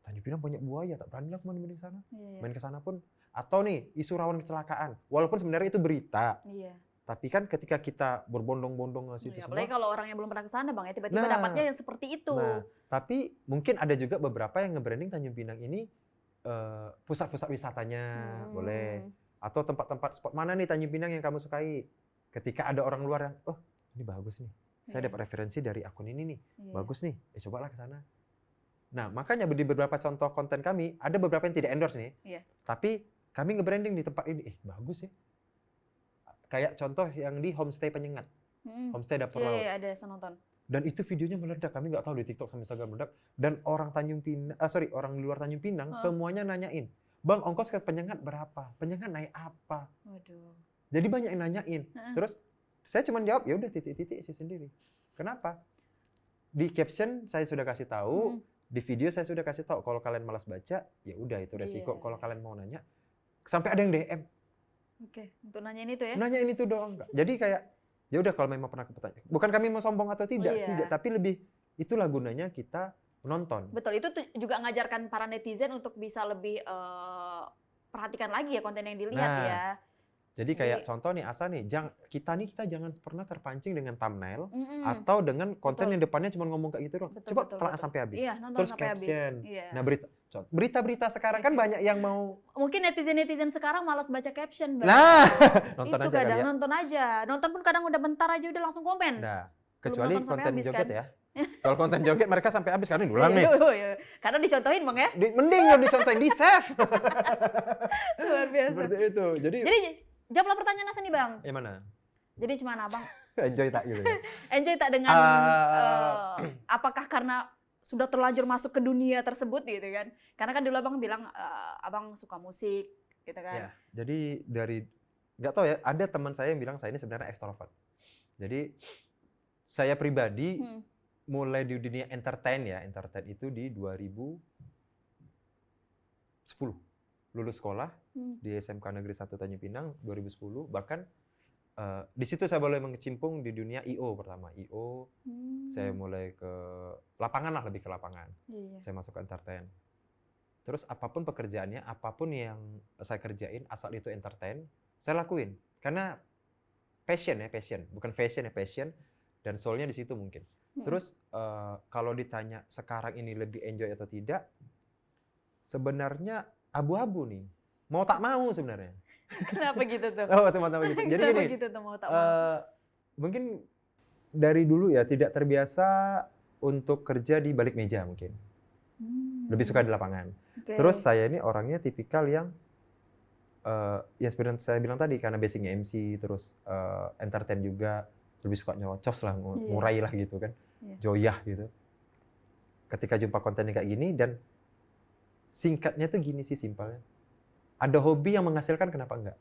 Tanjung Pinang banyak buaya, tak berani lah main ke sana. Main ke sana pun. Atau nih, isu rawan kecelakaan. Walaupun sebenarnya itu berita. Tapi kan ketika kita berbondong-bondong ke situ semua. Apalagi kalau orang yang belum pernah ke sana Bang, ya tiba-tiba dapatnya yang seperti itu. Tapi mungkin ada juga beberapa yang nge-branding Tanjung Pinang ini pusat-pusat wisatanya, boleh. Atau tempat-tempat spot mana nih Tanjung Pinang yang kamu sukai? Ketika ada orang luar yang, oh ini bagus nih, saya dapat referensi dari akun ini nih, bagus nih, cobalah ke sana. Nah makanya di beberapa contoh konten kami, ada beberapa yang tidak endorse nih, tapi kami nge-branding di tempat ini, bagus ya. Kayak contoh yang di homestay Penyengat, homestay dapur laut. Iya, ada saya nonton. Dan itu videonya meledak, kami nggak tahu di TikTok sama Instagram meledak. Dan orang orang luar Tanjung Pinang semuanya nanyain, Bang, ongkos ke Penyengat berapa? Penyengat naik apa? Waduh. Jadi banyak yang nanyain. Terus saya cuma jawab, ya udah titik-titik sih sendiri. Kenapa? Di caption saya sudah kasih tahu, di video saya sudah kasih tahu. Kalau kalian malas baca, ya udah itu resiko. Kalau kalian mau nanya, sampai ada yang DM. Oke, untuk nanyain itu ya? Nanyain itu doang. Jadi kayak, ya udah kalau memang pernah bertanya. Bukan kami mau sombong atau tidak, tidak. Tapi lebih itulah gunanya kita menonton. Betul, itu juga ngajarkan para netizen untuk bisa lebih perhatikan lagi ya konten yang dilihat ya. Jadi kayak contoh nih Asa nih, kita jangan pernah terpancing dengan thumbnail atau dengan konten yang depannya cuma ngomong kayak gitu doang. Coba telah sampai habis. Terus sampai caption. Habis. Nah berita-berita sekarang kan banyak yang mau. Mungkin netizen malas baca caption. Nah, nonton itu aja kadang kali ya. Nonton aja. Nonton pun kadang udah bentar aja udah langsung komen. Nah, kecuali konten habis, joget kan? Ya. Kalau konten joget mereka sampai habis karena ulang nih. Karena dicontohin Bang ya. Mending yang dicontohin di save. Luar biasa. Seperti itu. Jadi jawablah pertanyaan Asa nih Bang. Yang mana? Jadi cuma Abang enjoy tak gitu ya? Enjoy tak dengan apakah karena sudah terlanjur masuk ke dunia tersebut gitu kan? Karena kan dulu Abang bilang Abang suka musik gitu kan. Ya, jadi nggak tahu ya, ada teman saya yang bilang saya ini sebenarnya ekstrovert. Jadi saya pribadi mulai di dunia entertain itu di 2010. Lulus sekolah di SMK Negeri 1 Tanjung Pinang 2010, bahkan di situ saya mulai mengecimpung di dunia I.O. pertama. I.O. Saya mulai ke lapangan lah, lebih ke lapangan. Saya masuk ke entertain. Terus apapun pekerjaannya, apapun yang saya kerjain, asal itu entertain, saya lakuin. Karena passion, bukan fashion ya, passion. Dan soulnya di situ mungkin. Terus kalau ditanya sekarang ini lebih enjoy atau tidak, sebenarnya abu-abu nih. Mau tak mau sebenarnya. Kenapa gitu tuh? Oh, teman-teman gitu. Jadi kenapa gini, gitu tuh mau tak mau? mungkin dari dulu ya tidak terbiasa untuk kerja di balik meja mungkin. lebih suka di lapangan. Oke. Terus saya ini orangnya tipikal yang ya seperti saya bilang tadi karena basicnya MC, terus entertain juga, lebih suka nyerocos lah, ngurai lah gitu kan, joyah gitu. Ketika jumpa konten kayak gini dan singkatnya tuh gini sih simpelnya, ada hobi yang menghasilkan kenapa enggak?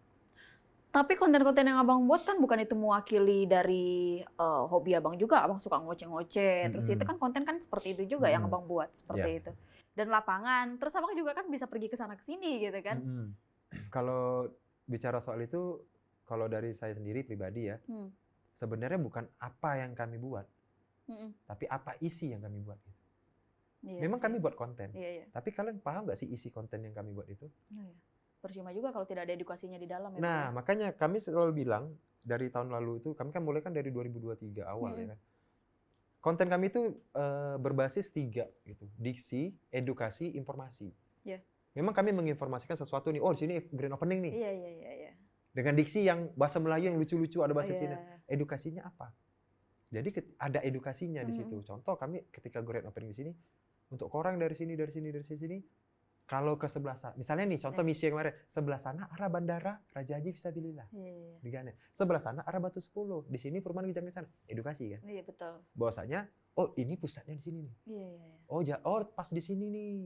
Tapi konten-konten yang abang buat kan bukan itu mewakili dari hobi abang juga, abang suka ngoceh-ngoceh, terus itu kan konten kan seperti itu juga yang abang buat seperti itu. Dan lapangan, terus abang juga kan bisa pergi ke sana ke sini gitu kan. Kalau bicara soal itu, kalau dari saya sendiri pribadi ya, sebenarnya bukan apa yang kami buat, tapi apa isi yang kami buat. Memang kami buat konten, tapi kalian paham nggak sih isi konten yang kami buat itu? Percuma juga kalau tidak ada edukasinya di dalam. Nah, makanya kami selalu bilang, dari tahun lalu itu, kami kan mulai kan dari 2023 awal ya kan. Konten kami itu berbasis 3 gitu, diksi, edukasi, informasi. Memang kami menginformasikan sesuatu nih, oh di sini grand opening nih. Iya. Dengan diksi yang bahasa Melayu yang lucu-lucu, ada bahasa Cina. Edukasinya apa? Jadi ada edukasinya di situ. Contoh kami ketika grand opening di sini, untuk orang dari sini, kalau ke sebelah sana, misalnya nih contoh misi yang kemarin, sebelah sana arah Bandara Raja Haji Fisabilillah. Di Ghana. Sebelah sana arah Batu 10. Di sini perumahan Kijang-Kencana. Edukasi kan? Iya, betul. Bahwasanya, oh ini pusatnya di sini nih. Iya. Oh pas di sini nih.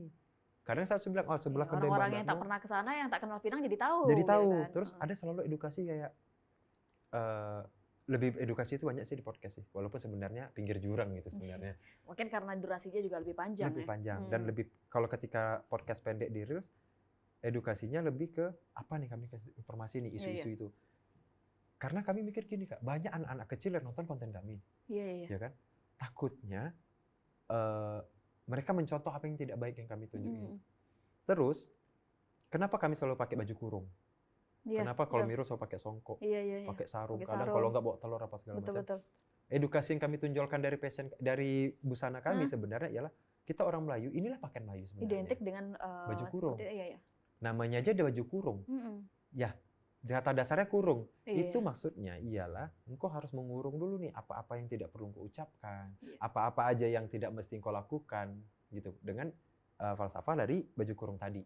Kadang saya bilang, oh sebelah kedai orang-orang yang tak pernah ke sana, yang tak kenal Pinang jadi tahu. Jadi tahu. Gitu kan? Terus ada selalu edukasi kayak lebih edukasi itu banyak sih di podcast sih. Walaupun sebenarnya pinggir jurang gitu sebenarnya. Mungkin karena durasinya juga lebih panjang. Lebih panjang dan lebih kalau ketika podcast pendek di Reels, edukasinya lebih ke apa nih kami kasih informasi nih isu-isu itu. Karena kami mikir gini Kak, banyak anak-anak kecil yang nonton konten kami. Iya. Ya kan? Takutnya mereka mencontoh apa yang tidak baik yang kami tunjukin. Terus, kenapa kami selalu pakai baju kurung? Kenapa kalau Miro selalu pakai songkok, pakai sarung, kadang kalau nggak bawa telur apa segala macam. Edukasi yang kami tunjukkan dari busana kami sebenarnya ialah kita orang Melayu, inilah pakaian Melayu sebenarnya. Identik dengan baju kurung. Iya. Namanya aja ada baju kurung. Ya, data dasarnya kurung. Itu maksudnya ialah engkau harus mengurung dulu nih apa-apa yang tidak perlu engkau ucapkan, apa-apa aja yang tidak mesti engkau lakukan gitu dengan falsafah dari baju kurung tadi.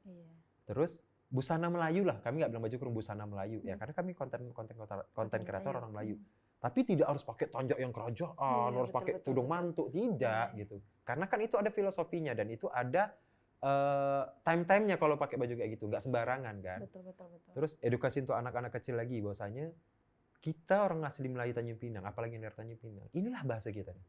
Terus busana Melayu lah, kami nggak bilang baju kurung, busana Melayu ya karena kami konten kreator orang Melayu. Tapi tidak harus pakai tonjok yang kerajaan, harus pakai tudung mantuk, tidak gitu. Karena kan itu ada filosofinya dan itu ada time-time-nya kalau pakai baju kayak gitu, nggak sembarangan kan. Betul. Terus edukasi untuk anak-anak kecil lagi bahwasanya kita orang asli Melayu Tanjung Pinang, apalagi dari Tanjung Pinang, inilah bahasa kita nih.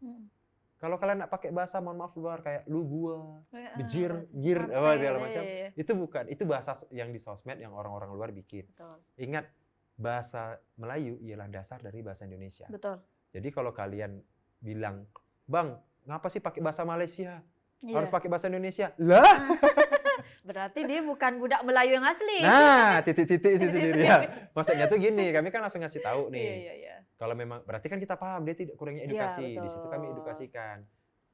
Kalau kalian nak pakai bahasa mohon maaf luar kayak lu gua, bejir, jir, apa segala macam, itu bukan, itu bahasa yang di sosmed yang orang-orang luar bikin. Betul. Ingat, bahasa Melayu ialah dasar dari bahasa Indonesia. Betul. Jadi kalau kalian bilang, "Bang, ngapa sih pakai bahasa Malaysia? Harus pakai bahasa Indonesia." Lah. Berarti dia bukan budak Melayu yang asli. Nah, titik-titik sih sendiri ya. Maksudnya tuh gini, kami kan langsung ngasih tahu nih. Iya. Kalau memang berarti kan kita paham dia tidak kurangnya edukasi. Di situ kami edukasikan.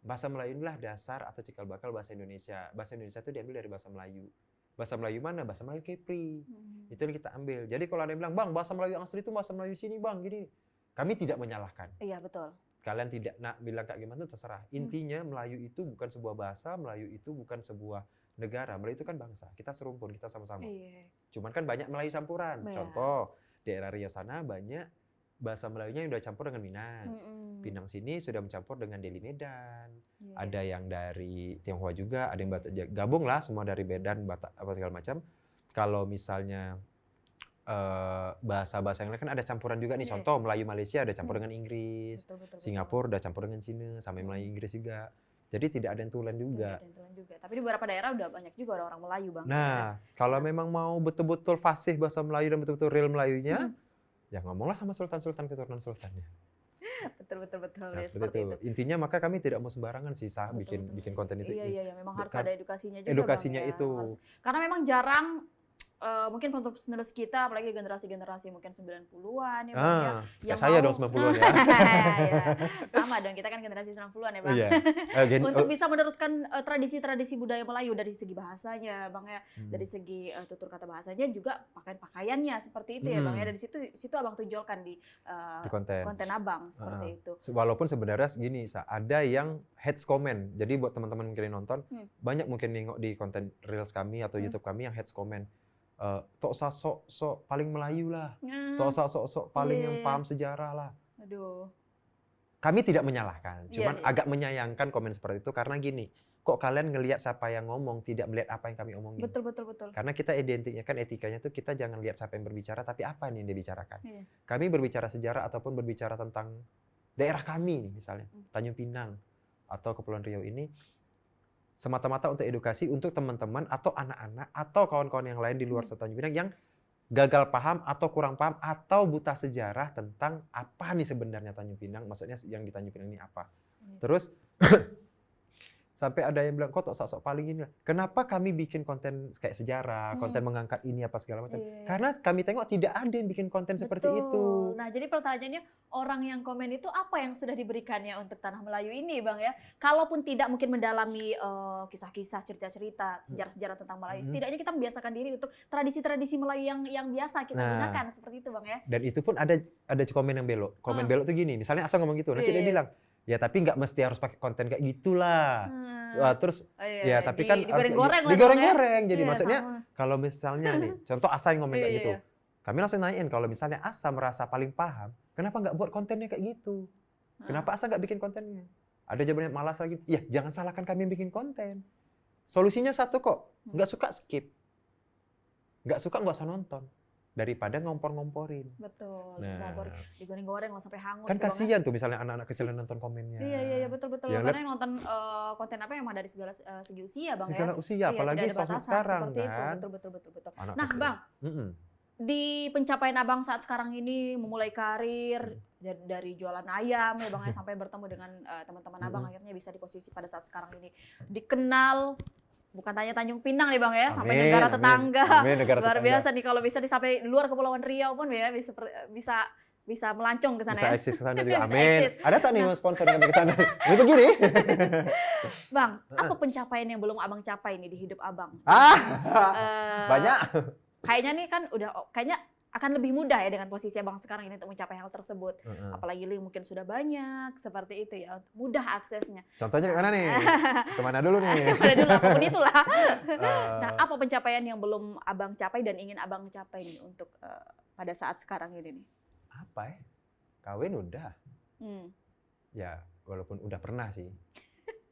Bahasa Melayu inilah dasar atau cikal bakal bahasa Indonesia. Bahasa Indonesia itu diambil dari bahasa Melayu. Bahasa Melayu mana? Bahasa Melayu Kepri. Itu yang kita ambil. Jadi kalau ada yang bilang, "Bang, bahasa Melayu yang asli itu bahasa Melayu sini, Bang." Gini. Kami tidak menyalahkan. Iya, betul. Kalian tidak nak bilang kayak gimana itu terserah. Intinya Melayu itu bukan sebuah bahasa, Melayu itu bukan sebuah negara. Melayu itu kan bangsa. Kita serumpun, kita sama-sama. Cuman kan banyak Melayu campuran. Contoh, di daerah Riau sana banyak bahasa Melayunya yang udah campur dengan Minang. Pinang sini sudah mencampur dengan Deli Medan. Ada yang dari Tionghoa juga, ada yang Batak, gabung lah semua dari Medan, Batak apa segala macam. Kalau misalnya bahasa-bahasa yang lain kan ada campuran juga nih. Contoh Melayu Malaysia ada campur dengan Inggris. Singapura ada campur dengan Cina, sama Melayu Inggris juga. Jadi tidak ada yang tulen juga. Tapi di beberapa daerah udah banyak juga orang Melayu, Bang. Nah, kalau memang mau betul-betul fasih bahasa Melayu dan betul-betul real Melayunya, ya ngomonglah sama sultan-sultan keturunan sultannya. Betul. Nah, Ya, seperti itu. Intinya maka kami tidak mau sembarangan sih bikin konten itu. Iya, memang harus ada edukasinya juga. Edukasinya Bang, ya. itu. Karena memang jarang mungkin penerus kita, apalagi generasi-generasi mungkin 90-an ya Bang ya. Kayak saya dong 90-an ya. Ya, sama dong, kita kan generasi 90-an ya Bang. Iya. Untuk bisa meneruskan tradisi-tradisi budaya Melayu dari segi bahasanya Bang ya, dari segi tutur kata bahasanya juga pakaian-pakaiannya seperti itu ya Bang ya. Dari situ Abang tonjolkan di konten Abang seperti itu. Walaupun sebenarnya gini, ada yang hates comment. Jadi buat teman-teman mungkin yang nonton, banyak mungkin nengok di konten Reels kami atau YouTube kami yang hates comment. Tok usah sok paling Melayu lah. Tok usah sok paling yang paham sejarah lah. Aduh. Kami tidak menyalahkan, cuman agak menyayangkan komen seperti itu karena gini, kok kalian ngelihat siapa yang ngomong, tidak melihat apa yang kami omongin. Betul. Karena kita identiknya kan etikanya tuh kita jangan lihat siapa yang berbicara, tapi apa nih yang dia bicarakan. Iya. Kami berbicara sejarah ataupun berbicara tentang daerah kami nih misalnya, Tanjung Pinang atau Kepulauan Riau ini, semata-mata untuk edukasi untuk teman-teman atau anak-anak atau kawan-kawan yang lain di luar Tanjung Pinang yang gagal paham atau kurang paham atau buta sejarah tentang apa nih sebenarnya Tanjung Pinang, maksudnya yang di Tanjung Pinang ini apa. Terus sampai ada yang bilang, kok tok sok paling ini. Kenapa kami bikin konten kayak sejarah, konten mengangkat ini apa segala macam? Karena kami tengok tidak ada yang bikin konten seperti itu. Nah, jadi pertanyaannya, orang yang komen itu apa yang sudah diberikannya untuk Tanah Melayu ini, Bang ya? Kalaupun tidak mungkin mendalami kisah-kisah, cerita-cerita, sejarah-sejarah tentang Melayu, setidaknya kita membiasakan diri untuk tradisi-tradisi Melayu yang biasa kita gunakan, seperti itu, Bang ya? Dan itu pun ada komen yang belok. Komen belok tuh gini, misalnya Asa ngomong gitu, nanti dia bilang, ya tapi nggak mesti harus pakai konten kayak gitulah. Terus ya tapi kan digoreng-goreng. Jadi maksudnya kalau misalnya nih, contoh Asa yang ngomong kayak gitu. Kami langsung nanyain kalau misalnya Asa merasa paling paham, kenapa nggak buat kontennya kayak gitu? Kenapa Asa nggak bikin kontennya? Ada jawabannya malas lagi. Ya jangan salahkan kami yang bikin konten. Solusinya satu kok, nggak suka skip. Nggak suka nggak usah nonton. Daripada ngompor-ngomporin. Betul. Ngompor, digoreng-goreng sampai hangus. Kan kasihan tuh misalnya anak-anak kecil yang nonton komennya. Iya, betul. Karena yang nonton konten apa yang dari segala segi usia, Bang segala ya. usia, apalagi sosmed sekarang seperti kan. Itu. Betul. Nah, kecil. Bang, di pencapaian Abang saat sekarang ini memulai karir dari jualan ayam ya Bang ya, sampai bertemu dengan teman-teman Abang akhirnya bisa di posisi pada saat sekarang ini. Dikenal bukan hanya Tanjung Pinang nih Bang ya, sampai negara tetangga. Luar biasa nih, kalau bisa sampai luar Kepulauan Riau pun ya bisa melancong ke sana ya. Bisa eksis ke sana juga. Amin. Ada tak nih sponsor yang ke sana? Ini begini. Bang, apa pencapaian yang belum Abang capai nih di hidup Abang? Banyak. Kayaknya nih kan kayaknya akan lebih mudah ya dengan posisi Abang sekarang ini untuk mencapai hal tersebut. Apalagi link mungkin sudah banyak, seperti itu ya. Mudah aksesnya. Contohnya kemana nih? Kemana dulu nih? Kemana dulu, apapun itulah. Nah, apa pencapaian yang belum Abang capai dan ingin Abang capai nih untuk pada saat sekarang ini nih? Apa ya? Kawin udah. Ya, walaupun udah pernah sih.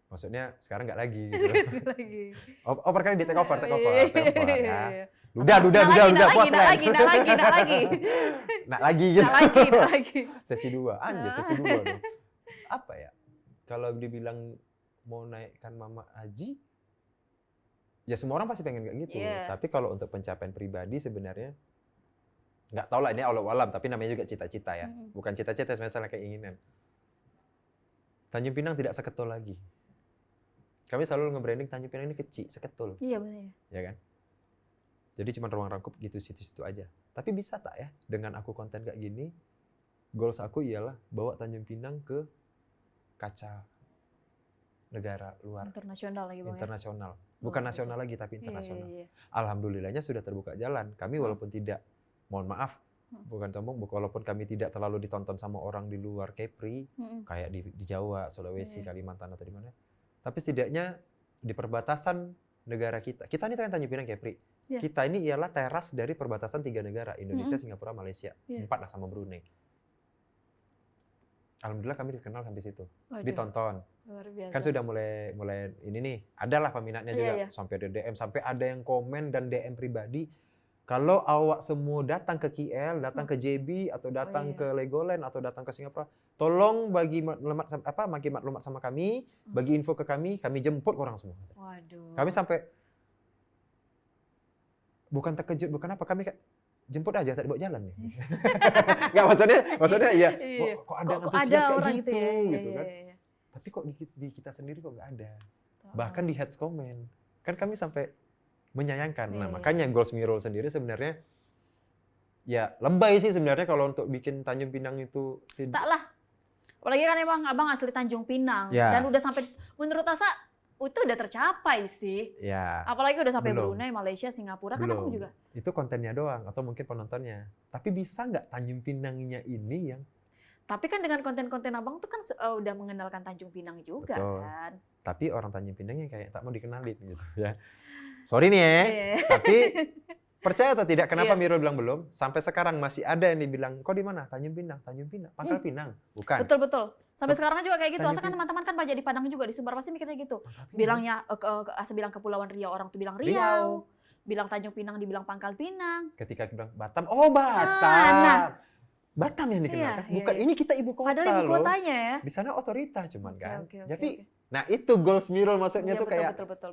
Maksudnya sekarang nggak lagi gitu. Perkara di take over ya. Udah puas lah. Nak lagi gitu. Sesi 2. Anjir, sesi 2 dong. Apa ya? Kalau dibilang mau naikkan Mama Haji, ya semua orang pasti pengen kayak gitu. Tapi kalau untuk pencapaian pribadi sebenarnya nggak tahu lah, ini Allah alam, tapi namanya juga cita-cita ya. Bukan cita-cita, misalnya keinginan. Tanjung Pinang tidak seketul lagi. Kami selalu nge-branding Tanjung Pinang ini kecil, seketul. Iya benar. Ya kan? Jadi cuma ruang rangkup gitu, situ-situ aja. Tapi bisa tak ya, dengan aku konten kayak gini, goals aku ialah bawa Tanjung Pinang ke kaca negara luar. Internasional lagi Bang. Internasional. Bukan nasional lagi, tapi internasional. Alhamdulillahnya sudah terbuka jalan. Kami walaupun tidak, mohon maaf, bukan sombong, walaupun kami tidak terlalu ditonton sama orang di luar Kepri, kayak di Jawa, Sulawesi, Kalimantan atau di mana. Tapi setidaknya di perbatasan negara kita ini kan Tanjung Pinang Kepri. Kita ini ialah teras dari perbatasan 3 negara, Indonesia, Singapura, Malaysia. 4 lah sama Brunei. Alhamdulillah kami dikenal sampai situ. Ditonton. Luar biasa. Kan sudah mulai ini nih, adalah peminatnya juga. Sampai ada DM, sampai ada yang komen dan DM pribadi. Kalau awak semua datang ke KL, datang ke JB, atau datang ke Legoland, atau datang ke Singapura, tolong bagi maklumat sama kami, bagi info ke kami jemput orang semua. Waduh. Kami sampai, bukan terkejut, bukan apa, kami kayak, jemput aja, tak dibawa jalan nih. Nggak, maksudnya ya, kok ada antusias kayak gitu, gitu kan. Tapi kok di kita sendiri kok nggak ada. Bahkan di heads comment. Kan kami sampai menyayangkan. Nah, Iya. makanya Goals Mirror sendiri sebenarnya ya lebay sih sebenarnya kalau untuk bikin Tanjung Pinang itu Tak lah. Apalagi kan emang abang asli Tanjung Pinang. Ya. Dan udah sampai, menurut Asa, itu udah tercapai sih. ya Apalagi udah sampai Belum. Brunei, Malaysia, Singapura, kan abang belum. juga. Itu kontennya doang atau mungkin penontonnya. Tapi bisa nggak Tanjung Pinangnya ini yang Tapi kan dengan konten-konten abang tuh kan udah mengenalkan Tanjung Pinang juga Betul. kan. tapi orang Tanjung Pinangnya kayak tak mau dikenalin gitu ya. Sorry nih ya. Iya. Tapi percaya atau tidak kenapa Iya. Miro bilang belum? Sampai sekarang masih ada yang dibilang, "Kok di mana? Tanjung Pinang, Pangkal Pinang." Bukan. Betul. Sampai sekarang juga kayak gitu. Tanjung Asa kan teman-teman kan banyak di Padang juga, di Sumbar pasti mikirnya gitu. Pangkal Pinang. Bilangnya, Asa bilang Kepulauan Riau, orang tuh bilang Riau. Bilang Tanjung Pinang, dibilang Pangkal Pinang. Ketika bilang Batam, oh Batam. nah. Batam yang dikenalkan. Iya, Bukan iya. ini kita ibu kota Padahal ibu loh. kotanya ya. Di sana otorita cuman Oke, kan. oke. Tapi nah itu Goals Mirror maksudnya Iya, tuh kayak betul.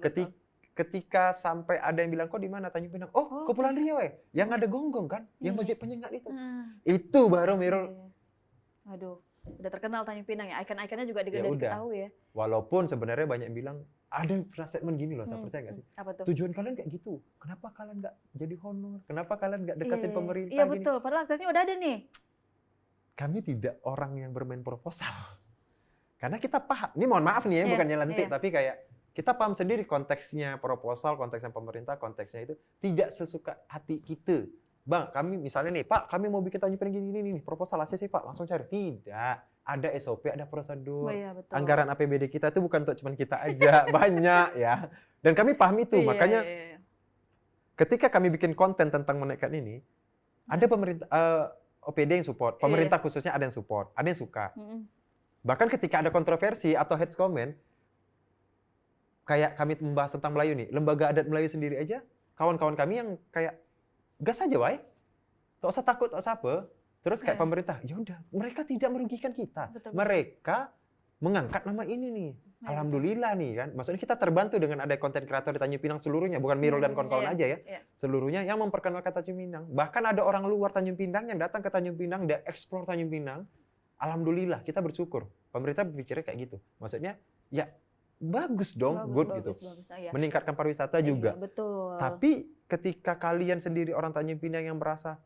ketika sampai ada yang bilang, "Kok di mana Tanjung Pinang?" "Oh, Oh, Kepulauan Riau ya. Yang ada gonggong kan? Yang Iya. masjid penyengat itu." Ah, Itu baru Mirror. iya. Aduh, udah terkenal Tanjung Pinang ya. Ikon-ikonnya juga Ya udah udah. diketahui ya. Walaupun sebenarnya banyak yang bilang, ada pernah statement gini loh, saya percaya nggak sih? Apa tuh? Tujuan kalian kayak gitu. Kenapa kalian nggak jadi honor? Kenapa kalian nggak deketin Iya, pemerintah Iya gini? betul, padahal aksesnya udah ada nih. Kami tidak orang yang bermain proposal. Karena kita paham, ini mohon maaf nih ya, Iya, bukannya lentik, iya. tapi kayak kita paham sendiri konteksnya proposal, konteksnya pemerintah, konteksnya itu tidak sesuka hati kita. Bang, kami misalnya nih, Pak, kami mau bikin Tanjung Pinang gini, proposal ACC Pak, langsung cari. Tidak, ada SOP, ada prosedur. Oh, iya, betul. Anggaran APBD kita itu bukan untuk cuma kita aja, banyak ya. Dan kami paham itu, Iya, makanya iya. ketika kami bikin konten tentang menaikkan ini, ada pemerintah OPD yang support, pemerintah khususnya ada yang support, ada yang suka. Mm-mm. Bahkan ketika ada kontroversi atau hate comment, kayak kami membahas tentang Melayu nih, lembaga adat Melayu sendiri aja, kawan-kawan kami yang kayak gas aja, wai, tak usah takut, tak usah apa. Terus kayak Iya. pemerintah, ya udah, mereka tidak merugikan kita, Betul. mereka mengangkat nama ini nih. Iya, Alhamdulillah nih kan, maksudnya kita terbantu dengan ada konten kreator di Tanjung Pinang seluruhnya, bukan Mirul dan kawan-kawan Iya, aja ya, iya. seluruhnya yang memperkenalkan Tanjung Pinang. Bahkan ada orang luar Tanjung Pinang yang datang ke Tanjung Pinang, dia explore Tanjung Pinang. Alhamdulillah, kita bersyukur. Pemerintah berpikirnya kayak gitu. Maksudnya, ya bagus dong, good gitu. Bagus. Ah, iya. Meningkatkan pariwisata juga. Iya, betul. Tapi ketika kalian sendiri orang Tanjung Pinang yang merasa,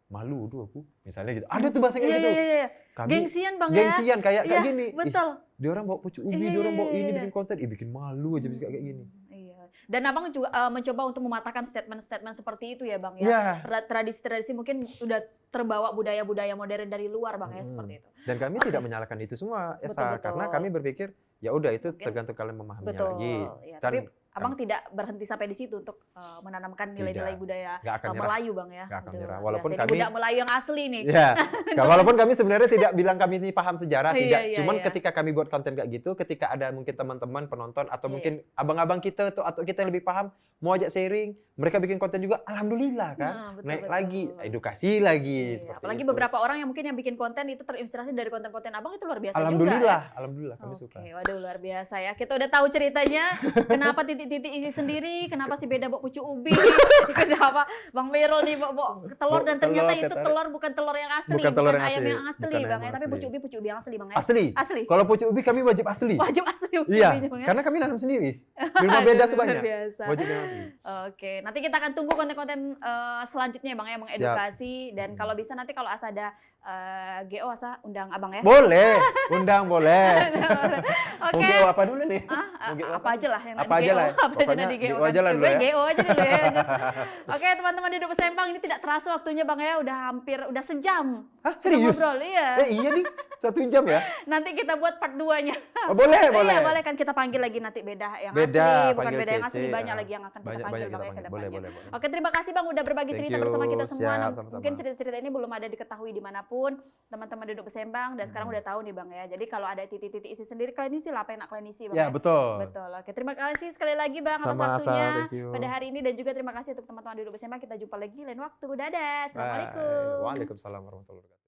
malu tuh aku, misalnya gitu. Ada tuh bahasa kayak gitu. Iya. Kami Gengsian Bang ya. gengsian kayak Iya, gini. betul. Dia orang bawa pucuk ubi, Iya, dia orang bawa iya, ini iya. bikin konten, bikin malu aja bisa kayak gini. Iya. Dan Abang juga mencoba untuk mematahkan statement-statement seperti itu ya Bang ya. Ya. Tradisi-tradisi mungkin udah terbawa budaya-budaya modern dari luar Bang ya, seperti itu. Dan kami tidak menyalahkan itu semua, Esa, Betul. karena kami berpikir ya udah itu Oke. tergantung kalian memahaminya Betul. lagi. Ya, Dan tapi Abang tidak berhenti sampai di situ untuk menanamkan nilai-nilai Tidak. budaya nggak akan nyerah. Melayu Bang ya. Nggak akan Aduh, nyerah. luar Walaupun biasa. Ini kami- budak Melayu yang asli nih. Ya, walaupun kami sebenarnya tidak bilang kami ini paham sejarah, Iya, tidak. iya, Cuman iya. ketika kami buat konten kayak gitu, ketika ada mungkin teman-teman penonton atau Iya. mungkin abang-abang kita atau kita yang lebih paham, mau ajak sharing, mereka bikin konten juga, alhamdulillah kan. Nah, betul, Naik betul. lagi, edukasi lagi. Iya, seperti apalagi itu. beberapa orang yang mungkin yang bikin konten itu terinspirasi dari konten-konten Abang itu luar biasa Alhamdulillah, juga. alhamdulillah kami suka. Oke, waduh luar biasa ya. Kita udah tahu ceritanya, kenapa titik-titik isi sendiri, kenapa si beda bawa pucuk ubi, kenapa Bang Mirul nih bawa telur dan ternyata Telur, itu telur bukan telur yang asli, Bukan telur yang ayam asli, yang asli bukan Bang ayam ya, tapi asli. pucuk ubi yang asli Bang ya. Asli. Asli. Kalau pucuk ubi kami wajib asli. Wajib asli pucuk Iya, ubinya Bang ya. karena kami nanam sendiri. Di rumah Aduh, beda tuh luar banyak. biasa. Wajib yang asli. Oke, nanti kita akan tunggu konten-konten selanjutnya Bang ya, mengedukasi dan kalau bisa nanti kalau Asa ada GO Asa undang Abang ya. Boleh, undang boleh. Oke. Mau GO apa dulu nih? Ah, Mau GO apa aja lah yang Apa nanti aja GO, lah. apa aja Pokoknya nanti GO GO kan. aja lah dulu ya. GO aja dulu ya. Oke, teman-teman duduk bersembang ini tidak terasa waktunya Bang ya, udah sejam. Hah, Kita serius? ngobrol, iya. Iya nih, 1 jam ya? Nanti kita buat part 2-nya. Oh, boleh, boleh. Iya, boleh kan kita panggil lagi nanti beda yang Beda, asli, bukan panggil beda yang Cece, asli, banyak ya. lagi yang akan kita Banyak panggil kita Bang ya ke panggil. depannya. Boleh, boleh. Oke, terima kasih Bang udah berbagi Thank cerita you. bersama kita semua. Siap, sama-sama. Mungkin cerita-cerita ini belum ada diketahui dimanapun teman-teman duduk bersembang dan sekarang udah tahu nih Bang ya. Jadi kalau ada titik-titik isi sendiri kalian isi lah apa yang nak kalian isi Bang Ya, ya. betul. Betul. Oke, terima kasih sekali lagi Bang atas Sama, Asa. waktunya Thank you. pada hari ini dan juga terima kasih untuk teman-teman duduk bersembang. Kita jumpa lagi lain waktu. Dadah. Bye. Assalamualaikum. Waalaikumsalam warahmatullahi wabarakatuh.